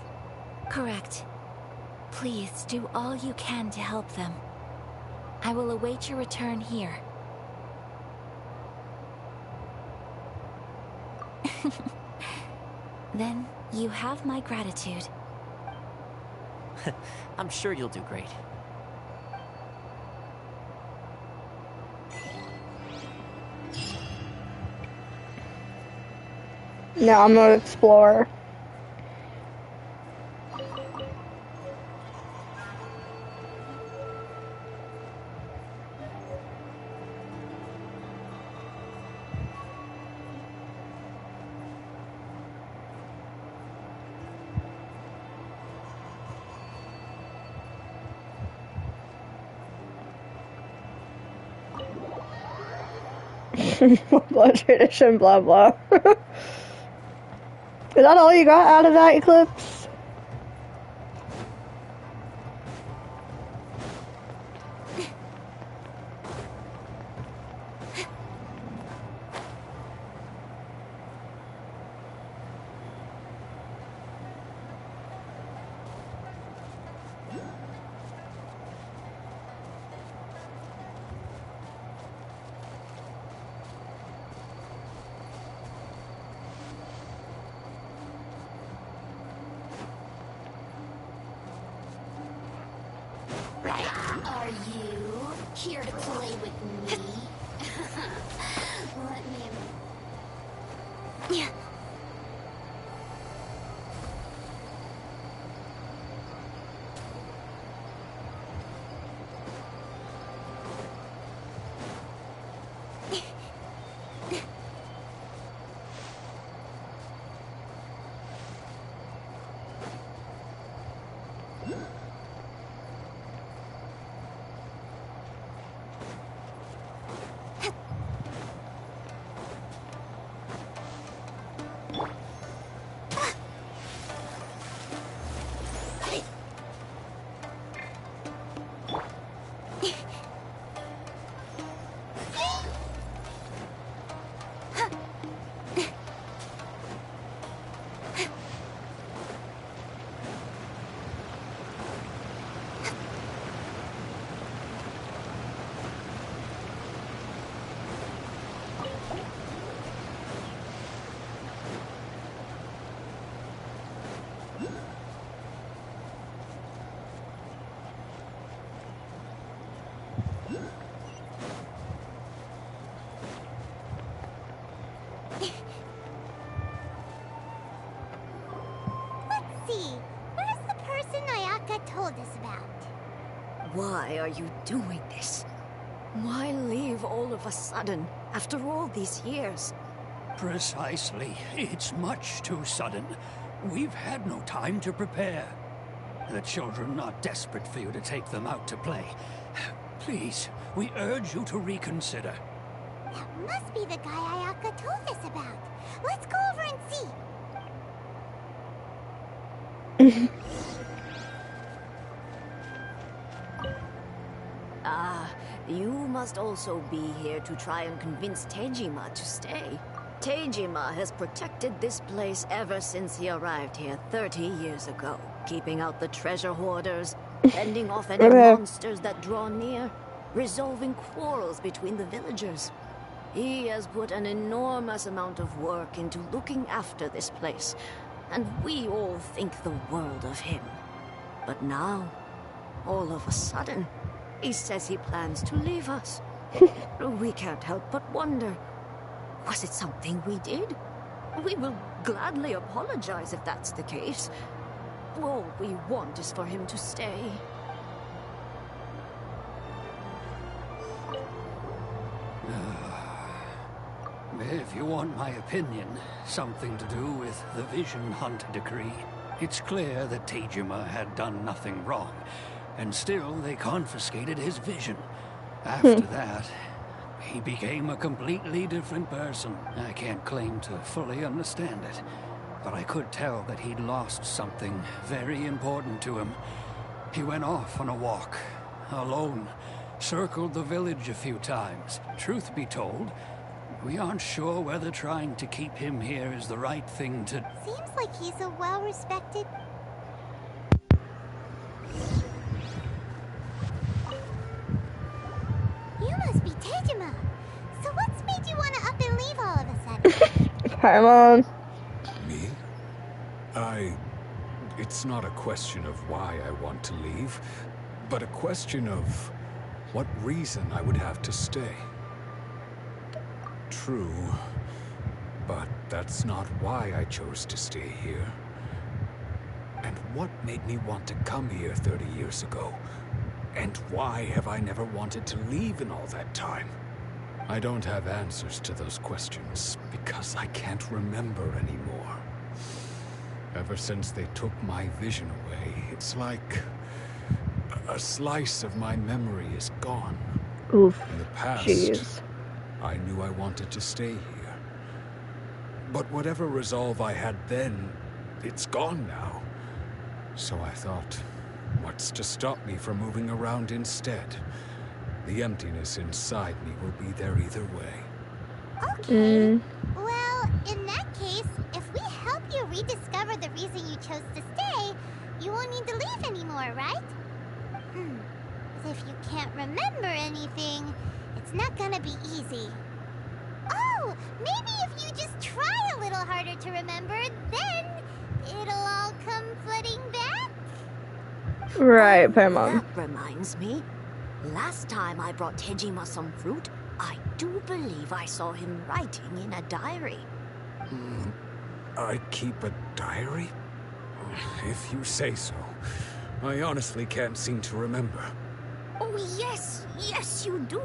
Correct. Please do all you can to help them. I will await your return here. Then you have my gratitude. I'm sure you'll do great. Now I'm gonna explore. Blood tradition, blah blah. Is that all you got out of that eclipse? Are you here to play with me? Let me... Yeah. told us about. Why are you doing this? Why leave all of a sudden, after all these years? Precisely. It's much too sudden. We've had no time to prepare. The children are desperate for you to take them out to play. Please, we urge you to reconsider. That must be the guy Ayaka told us about. Let's go over and see. You must also be here to try and convince Tejima to stay. Tejima has protected this place ever since he arrived here 30 years ago, keeping out the treasure hoarders, fending off any monsters that draw near, resolving quarrels between the villagers. He has put an enormous amount of work into looking after this place, and we all think the world of him. But now, all of a sudden, he says he plans to leave us. We can't help but wonder, was it something we did? We will gladly apologize if that's the case. All we want is for him to stay. If you want my opinion, something to do with the Vision Hunt decree. It's clear that Tejima had done nothing wrong, and still they confiscated his vision. After that, he became a completely different person. I can't claim to fully understand it, but I could tell that he'd lost something very important to him. He went off on a walk, alone, circled the village a few times. Truth be told, we aren't sure whether trying to keep him here is the right thing to... Seems like he's a well-respected... You must be Tejima. So what's made you want to up and leave all of a sudden? Paimon. Me? It's not a question of why I want to leave, but a question of what reason I would have to stay. True, but that's not why I chose to stay here. And what made me want to come here 30 years ago? And why have I never wanted to leave in all that time? I don't have answers to those questions because I can't remember anymore. Ever since they took my vision away, it's like a slice of my memory is gone. Oof. In the past, Jeez. I knew I wanted to stay here. But whatever resolve I had then, it's gone now. So I thought, what's to stop me from moving around instead? The emptiness inside me will be there either way. Okay. Well, in that case, if we help you rediscover the reason you chose to stay, you won't need to leave anymore, right? But if you can't remember anything, it's not gonna be easy. Oh, maybe if you just try a little harder to remember, then it'll all come flooding back? Right, Paimon. That reminds me. Last time I brought Tejima some fruit, I do believe I saw him writing in a diary. I keep a diary? If you say so. I honestly can't seem to remember. Oh, yes, yes, you do.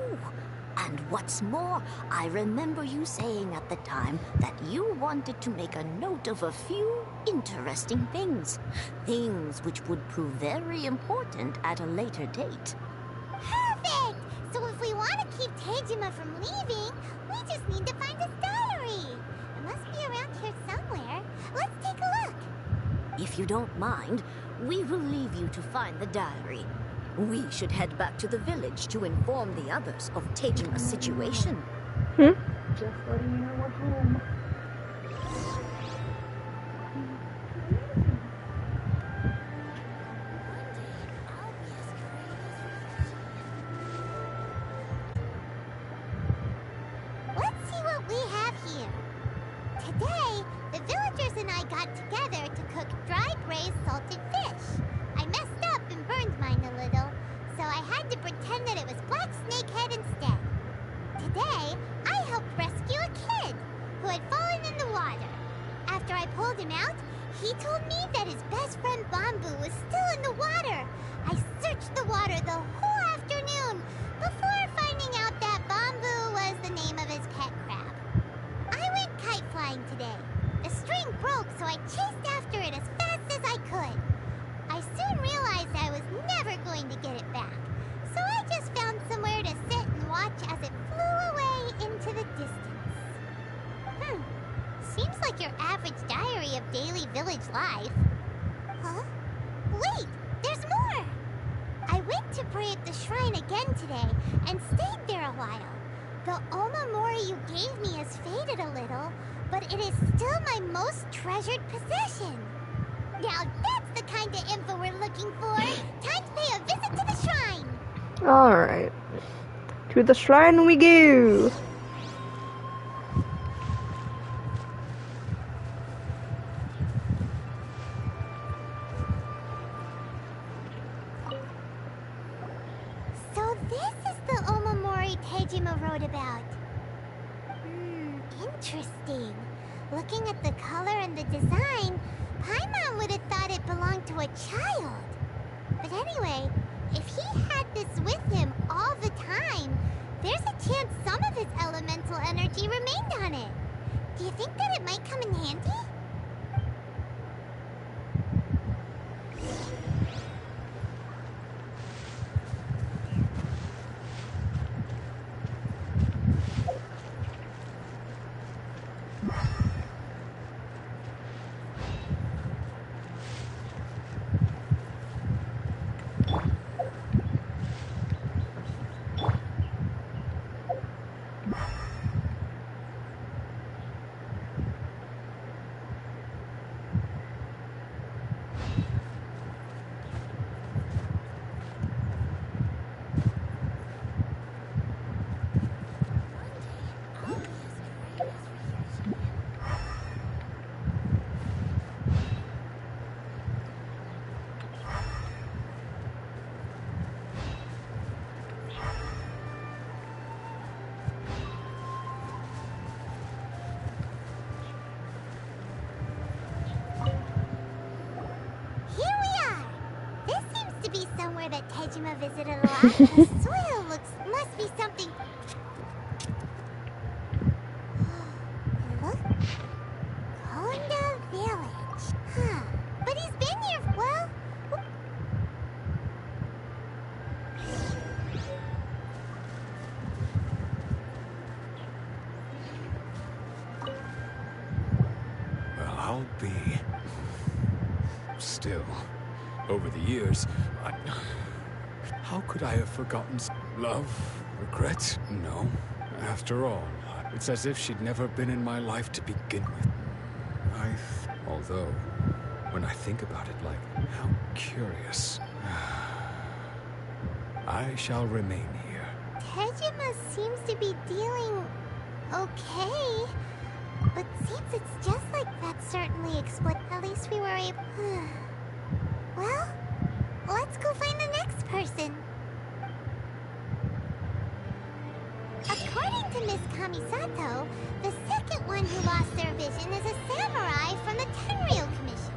And what's more, I remember you saying at the time that you wanted to make a note of a few interesting things. Things which would prove very important at a later date. Perfect! So if we want to keep Tejima from leaving, we just need to find his diary. It must be around here somewhere. Let's take a look. If you don't mind, we will leave you to find the diary. We should head back to the village to inform the others of Tejima's situation. Just letting you know we're home. Let's see what we have here. Today, the villagers and I got together to cook dry braised salted fish. I messed up and burned mine a little, so I had to pretend that it was black snakehead instead. Today, I helped rescue a kid who had fallen in the water. After I pulled him out, he told me that his best friend Bamboo was still in the water. I searched the water the whole afternoon before finding out that Bamboo was the name of his pet crab. I went kite flying today. The string broke, so I chased after it as fast as I could. I soon realized I was never going to get it back, so I just found somewhere to sit and watch as it flew away into the distance. Seems like your average diary of daily village life. Huh? Wait, there's more! I went to pray at the shrine again today and stayed there a while. The Omamori you gave me has faded a little, but it is still my most treasured possession. Now that's the kind of info we're looking for. Time to pay a visit to the shrine. Alright. To the shrine we go. So this is the Omamori Tejima wrote about. Interesting. Looking at the color and the design, Paimon would have thought it belonged to a child. But anyway, if he had this with him all the time, there's a chance some of his elemental energy remained on it. Do you think that it might come in handy? swear that Tejima visited a lot. The soil must be something. Look. Konda Village. Huh. But he's been here, well. Well, I'll be... Still, over the years, how could I have forgotten love, regret? No. After all, it's as if she'd never been in my life to begin with. Although, when I think about it, like, how curious. I shall remain here. Tejima seems to be dealing okay. But since it's just like that, certainly explains. At least we were able. Well, let's go find the next person. According to Miss Kamisato, the second one who lost their vision is a samurai from the Tenryou Commission.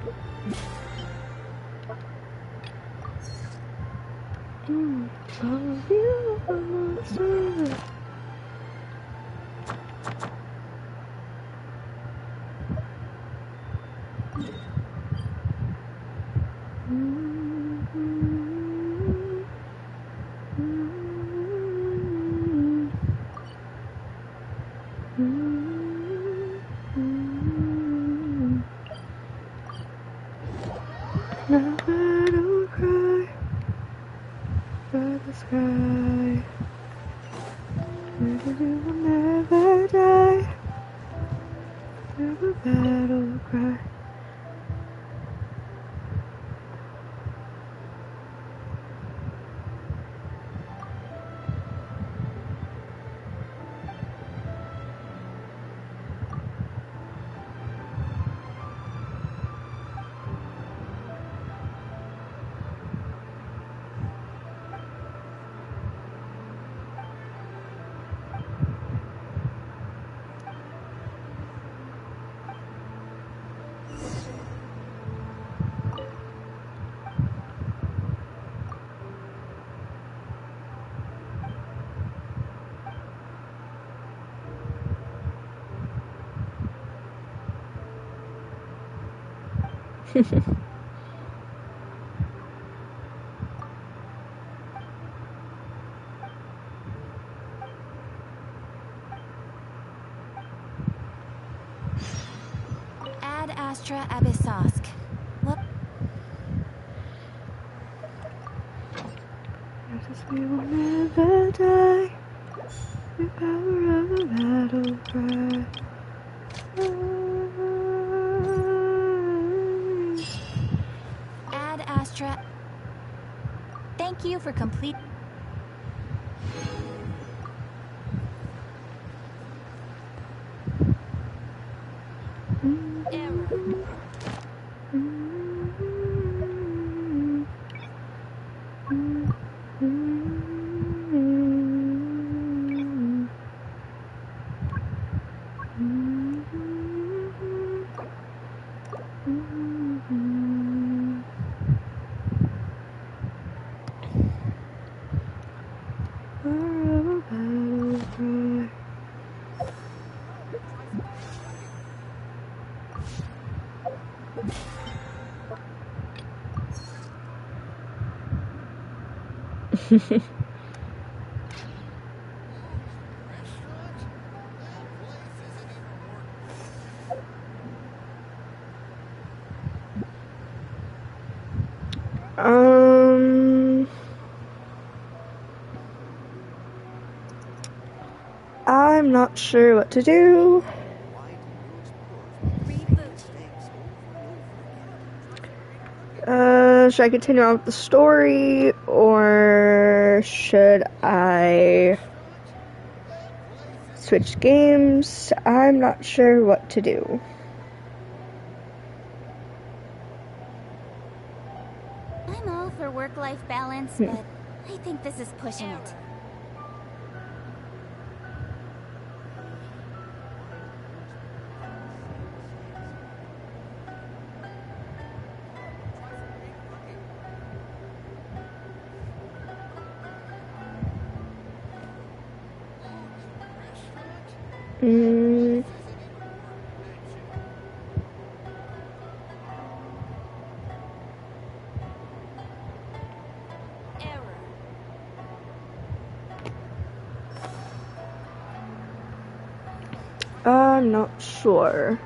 Never cry by the sky. Maybe you will never die. Never battle cry. Ad Astra Abyssosque. Look. We will never die. The power of the battle cry. Ad Astra. Thank you for complete. I'm not sure what to do. Should I continue on with the story, or should I switch games? I'm not sure what to do. I'm all for work-life balance, but I think this is pushing it. Mm. I'm not sure.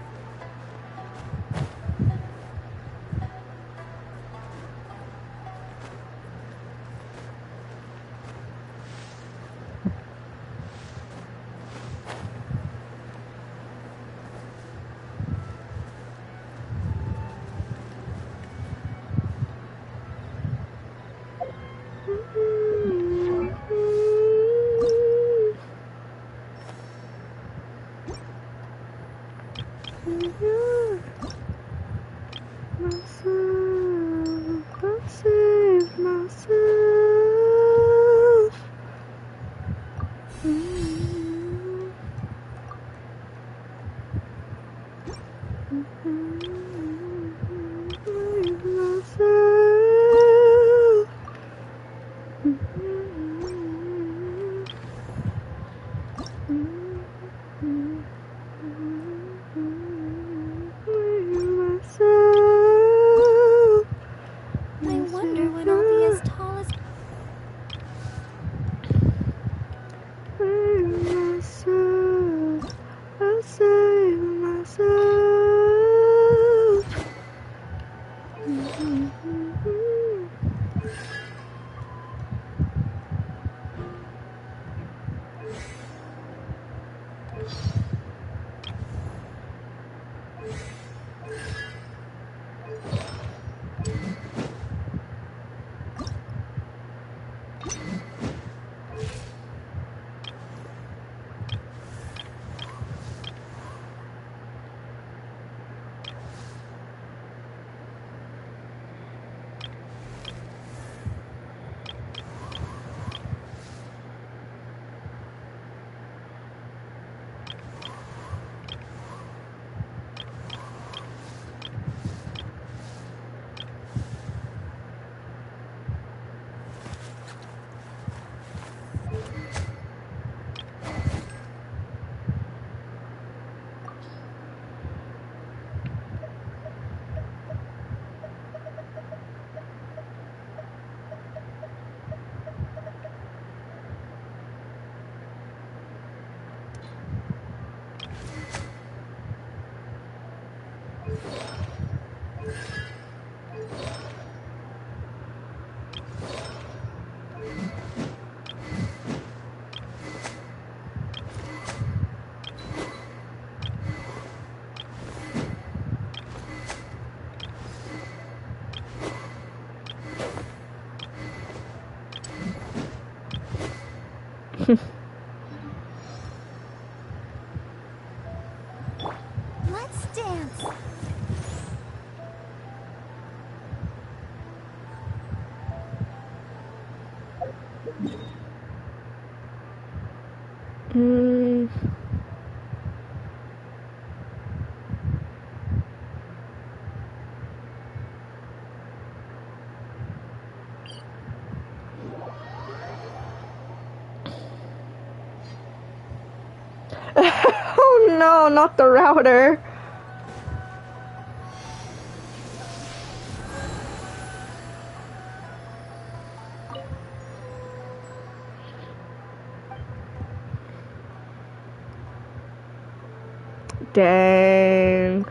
I wonder when I'll be as tall as... I save myself. Let's dance. Mm. Oh no, not the router. Dang.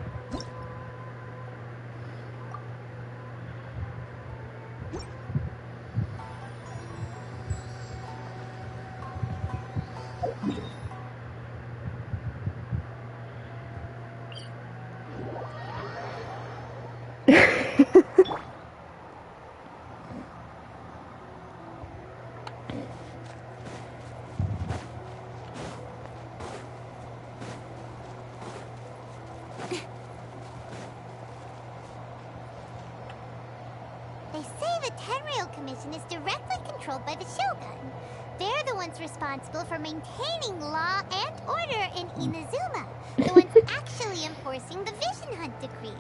They say the Tenryou Commission is directly controlled by the Shogun. They're the ones responsible for maintaining law and order in Inazuma. The ones actually enforcing the Vision Hunt decree.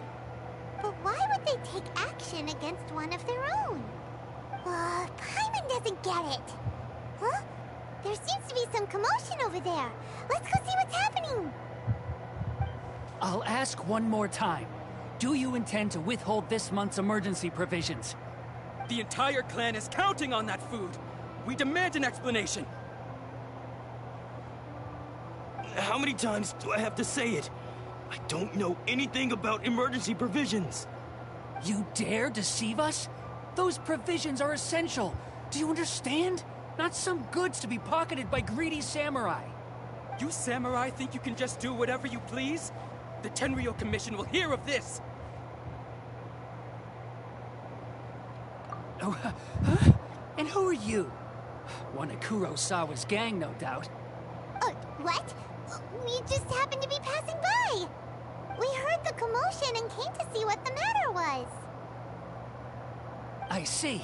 But why would they take action against one of their own? Paimon doesn't get it. Huh? There seems to be some commotion over there. Let's go see what's happening. I'll ask one more time. Do you intend to withhold this month's emergency provisions? The entire clan is counting on that food. We demand an explanation. How many times do I have to say it? I don't know anything about emergency provisions. You dare deceive us? Those provisions are essential. Do you understand? Not some goods to be pocketed by greedy samurai. You samurai think you can just do whatever you please? The Tenryou Commission will hear of this! Oh, huh? And who are you? One of Kurosawa's gang, no doubt. What? We just happened to be passing by. We heard the commotion and came to see what the matter was. I see.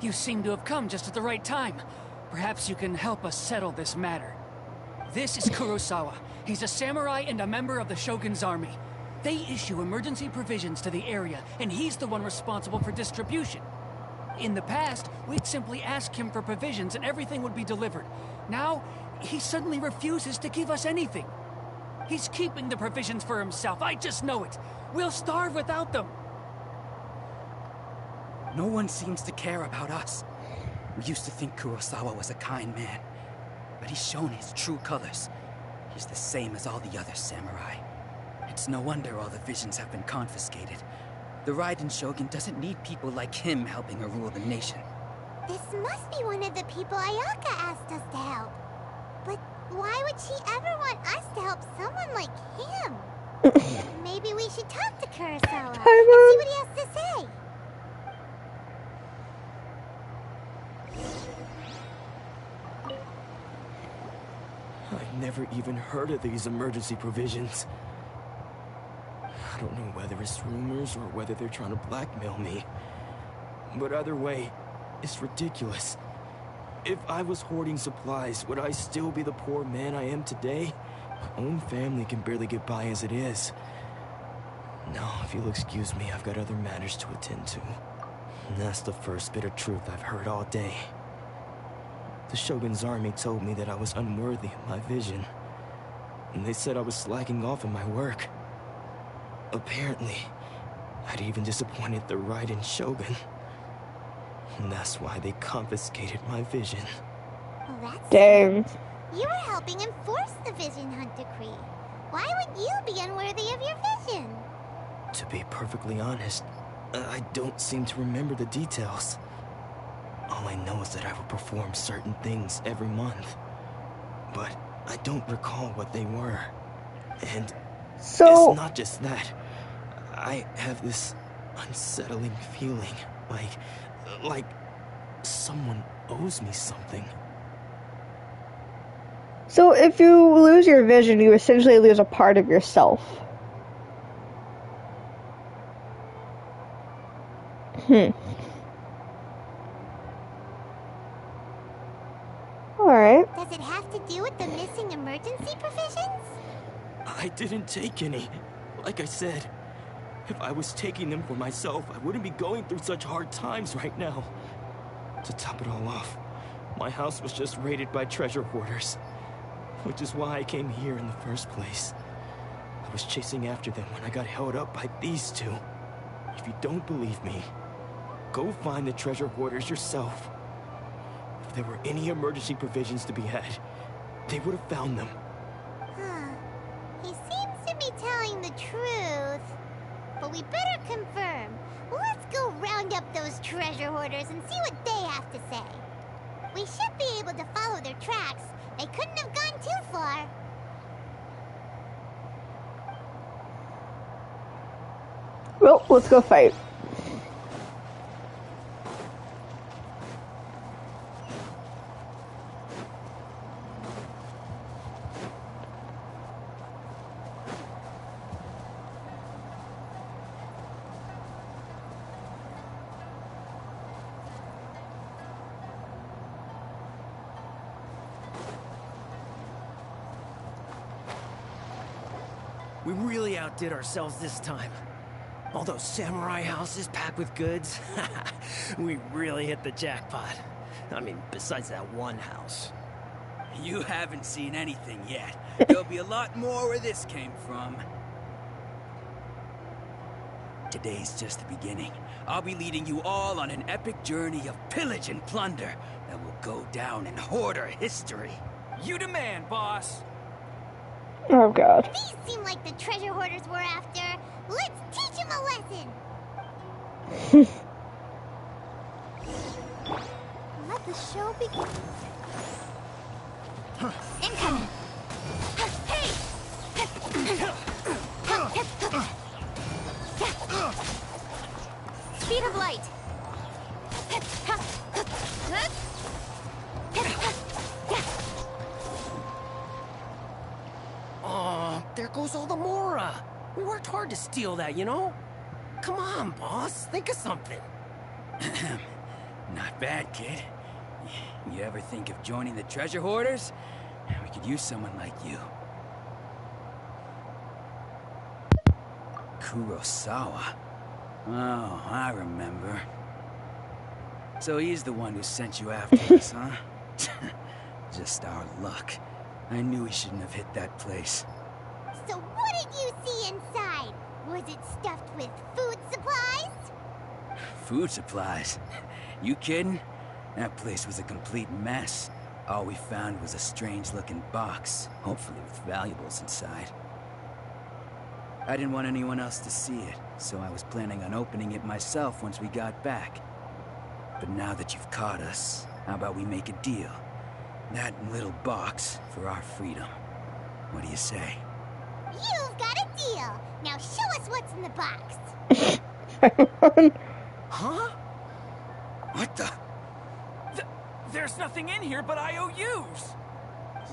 You seem to have come just at the right time. Perhaps you can help us settle this matter. This is Kurosawa. He's a samurai and a member of the Shogun's army. They issue emergency provisions to the area, and he's the one responsible for distribution. In the past, we'd simply ask him for provisions and everything would be delivered. Now, he suddenly refuses to give us anything. He's keeping the provisions for himself, I just know it. We'll starve without them. No one seems to care about us. We used to think Kurosawa was a kind man, but he's shown his true colors. He's the same as all the other samurai. It's no wonder all the visions have been confiscated. The Raiden Shogun doesn't need people like him helping her rule the nation. This must be one of the people Ayaka asked us to help. But why would she ever want us to help someone like him? Maybe we should talk to Kurosawa and see what he has to say. I've never even heard of these emergency provisions. I don't know whether it's rumors or whether they're trying to blackmail me. But either way, it's ridiculous. If I was hoarding supplies, would I still be the poor man I am today? My own family can barely get by as it is. Now, if you'll excuse me, I've got other matters to attend to. And that's the first bit of truth I've heard all day. The Shogun's army told me that I was unworthy of my vision. And they said I was slacking off in my work. Apparently, I'd even disappointed the Raiden Shogun. And that's why they confiscated my vision. Well, that's Dang. You were helping enforce the Vision Hunt decree. Why would you be unworthy of your vision? To be perfectly honest, I don't seem to remember the details. All I know is that I would perform certain things every month. But I don't recall what they were. And so it's not just that. I have this unsettling feeling, like someone owes me something. So if you lose your vision, you essentially lose a part of yourself. Alright. Does it have to do with the missing emergency provisions? I didn't take any. Like I said, if I was taking them for myself, I wouldn't be going through such hard times right now. To top it all off, my house was just raided by treasure hoarders. Which is why I came here in the first place. I was chasing after them when I got held up by these two. If you don't believe me, go find the treasure hoarders yourself. If there were any emergency provisions to be had, they would have found them. Huh. He seems to be telling the truth. But we better confirm. Let's go round up those treasure hoarders and see what they have to say. We should be able to follow their tracks. They couldn't have gone too far. Well, let's go fight. We really outdid ourselves this time. All those samurai houses packed with goods. We really hit the jackpot. I mean, besides that one house. You haven't seen anything yet. There'll be a lot more where this came from. Today's just the beginning. I'll be leading you all on an epic journey of pillage and plunder that will go down in Hoarder history. You demand, boss. Oh god. These seem like the treasure hoarders we're after. Let's teach them a lesson. Let the show begin. Incoming. Hey! Speed of light. Oh, there goes all the Mora. We worked hard to steal that, you know? Come on, boss. Think of something. Not bad, kid. You ever think of joining the treasure hoarders? We could use someone like you. Kurosawa. Oh, I remember. So he's the one who sent you after us, huh? Just our luck. I knew he shouldn't have hit that place. So what did you see inside? Was it stuffed with food supplies? Food supplies? You kidding? That place was a complete mess. All we found was a strange-looking box, hopefully with valuables inside. I didn't want anyone else to see it, so I was planning on opening it myself once we got back. But now that you've caught us, how about we make a deal? That little box for our freedom. What do you say? You've got a deal. Now show us what's in the box. Huh? What the? There's nothing in here but IOUs!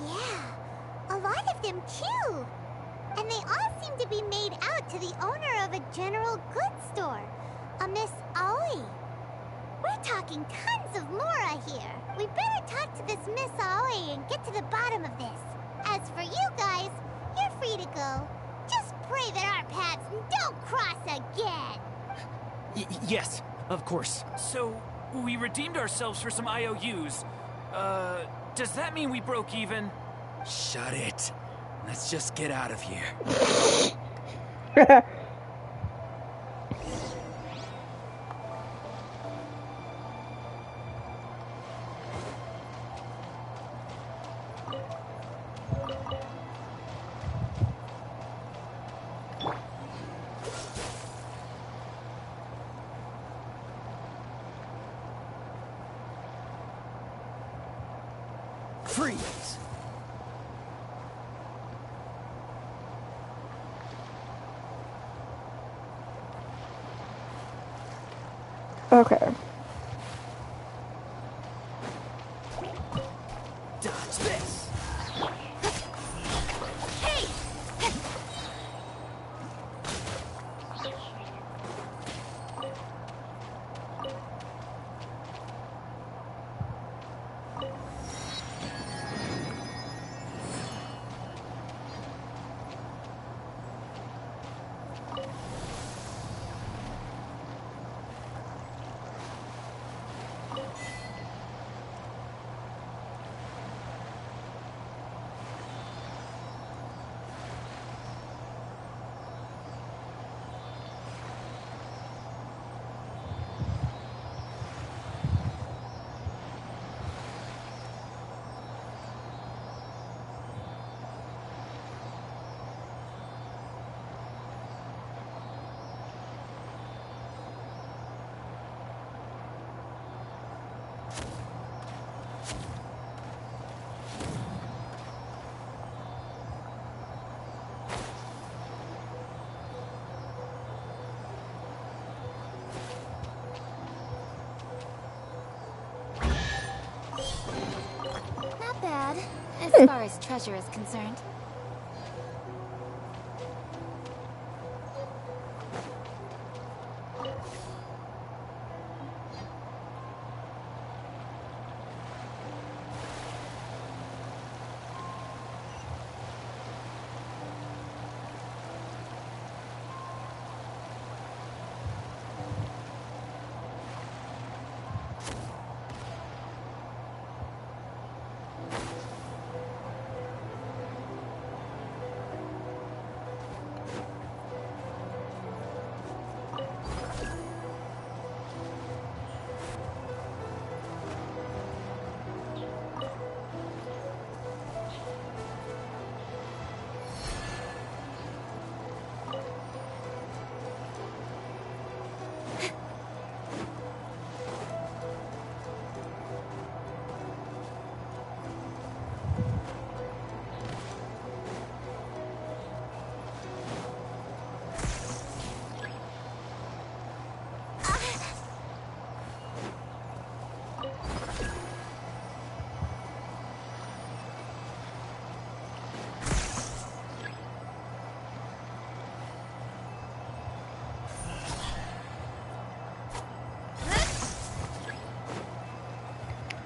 Yeah, a lot of them too. And they all seem to be made out to the owner of a general goods store, a Miss Aoi. We're talking tons of Mora here. We better talk to this Miss Aoi and get to the bottom of this. As for you guys, you're free to go. Just pray that our paths don't cross again. Yes, of course. So, we redeemed ourselves for some IOUs. Does that mean we broke even? Shut it. Let's just get out of here. Freeze! Okay. Dodge this! Hey! Not bad, as far as treasure is concerned.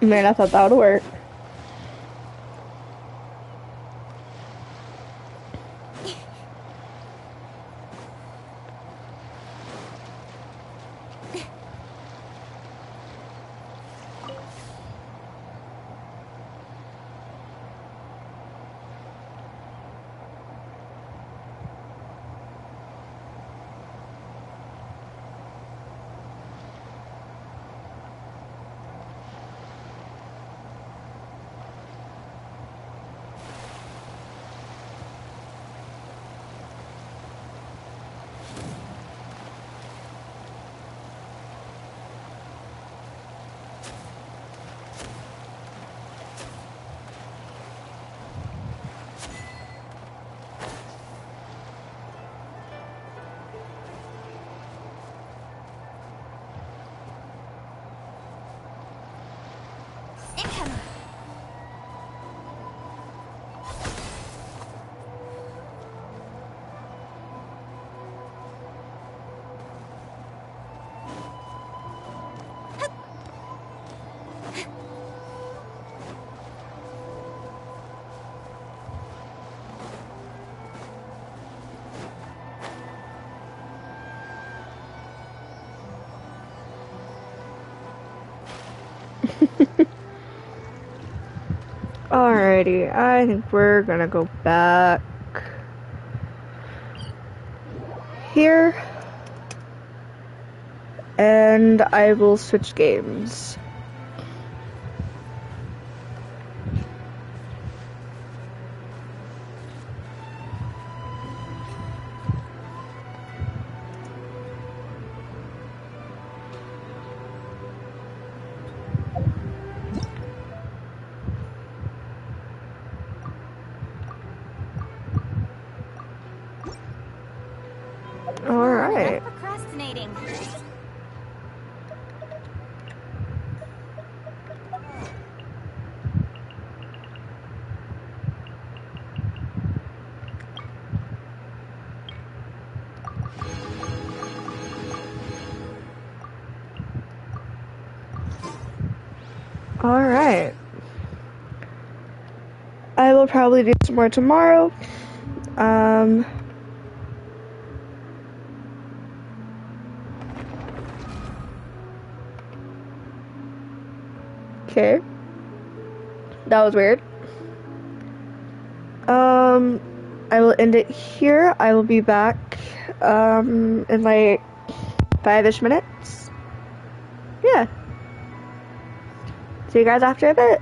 Man, I thought that would work. Alrighty, I think we're gonna go back here, and I will switch games. Alright. Procrastinating. Alright. I will probably do some more tomorrow. Okay. That was weird. I will end it here. I will be back, in like 5-ish minutes. Yeah. See you guys after a bit.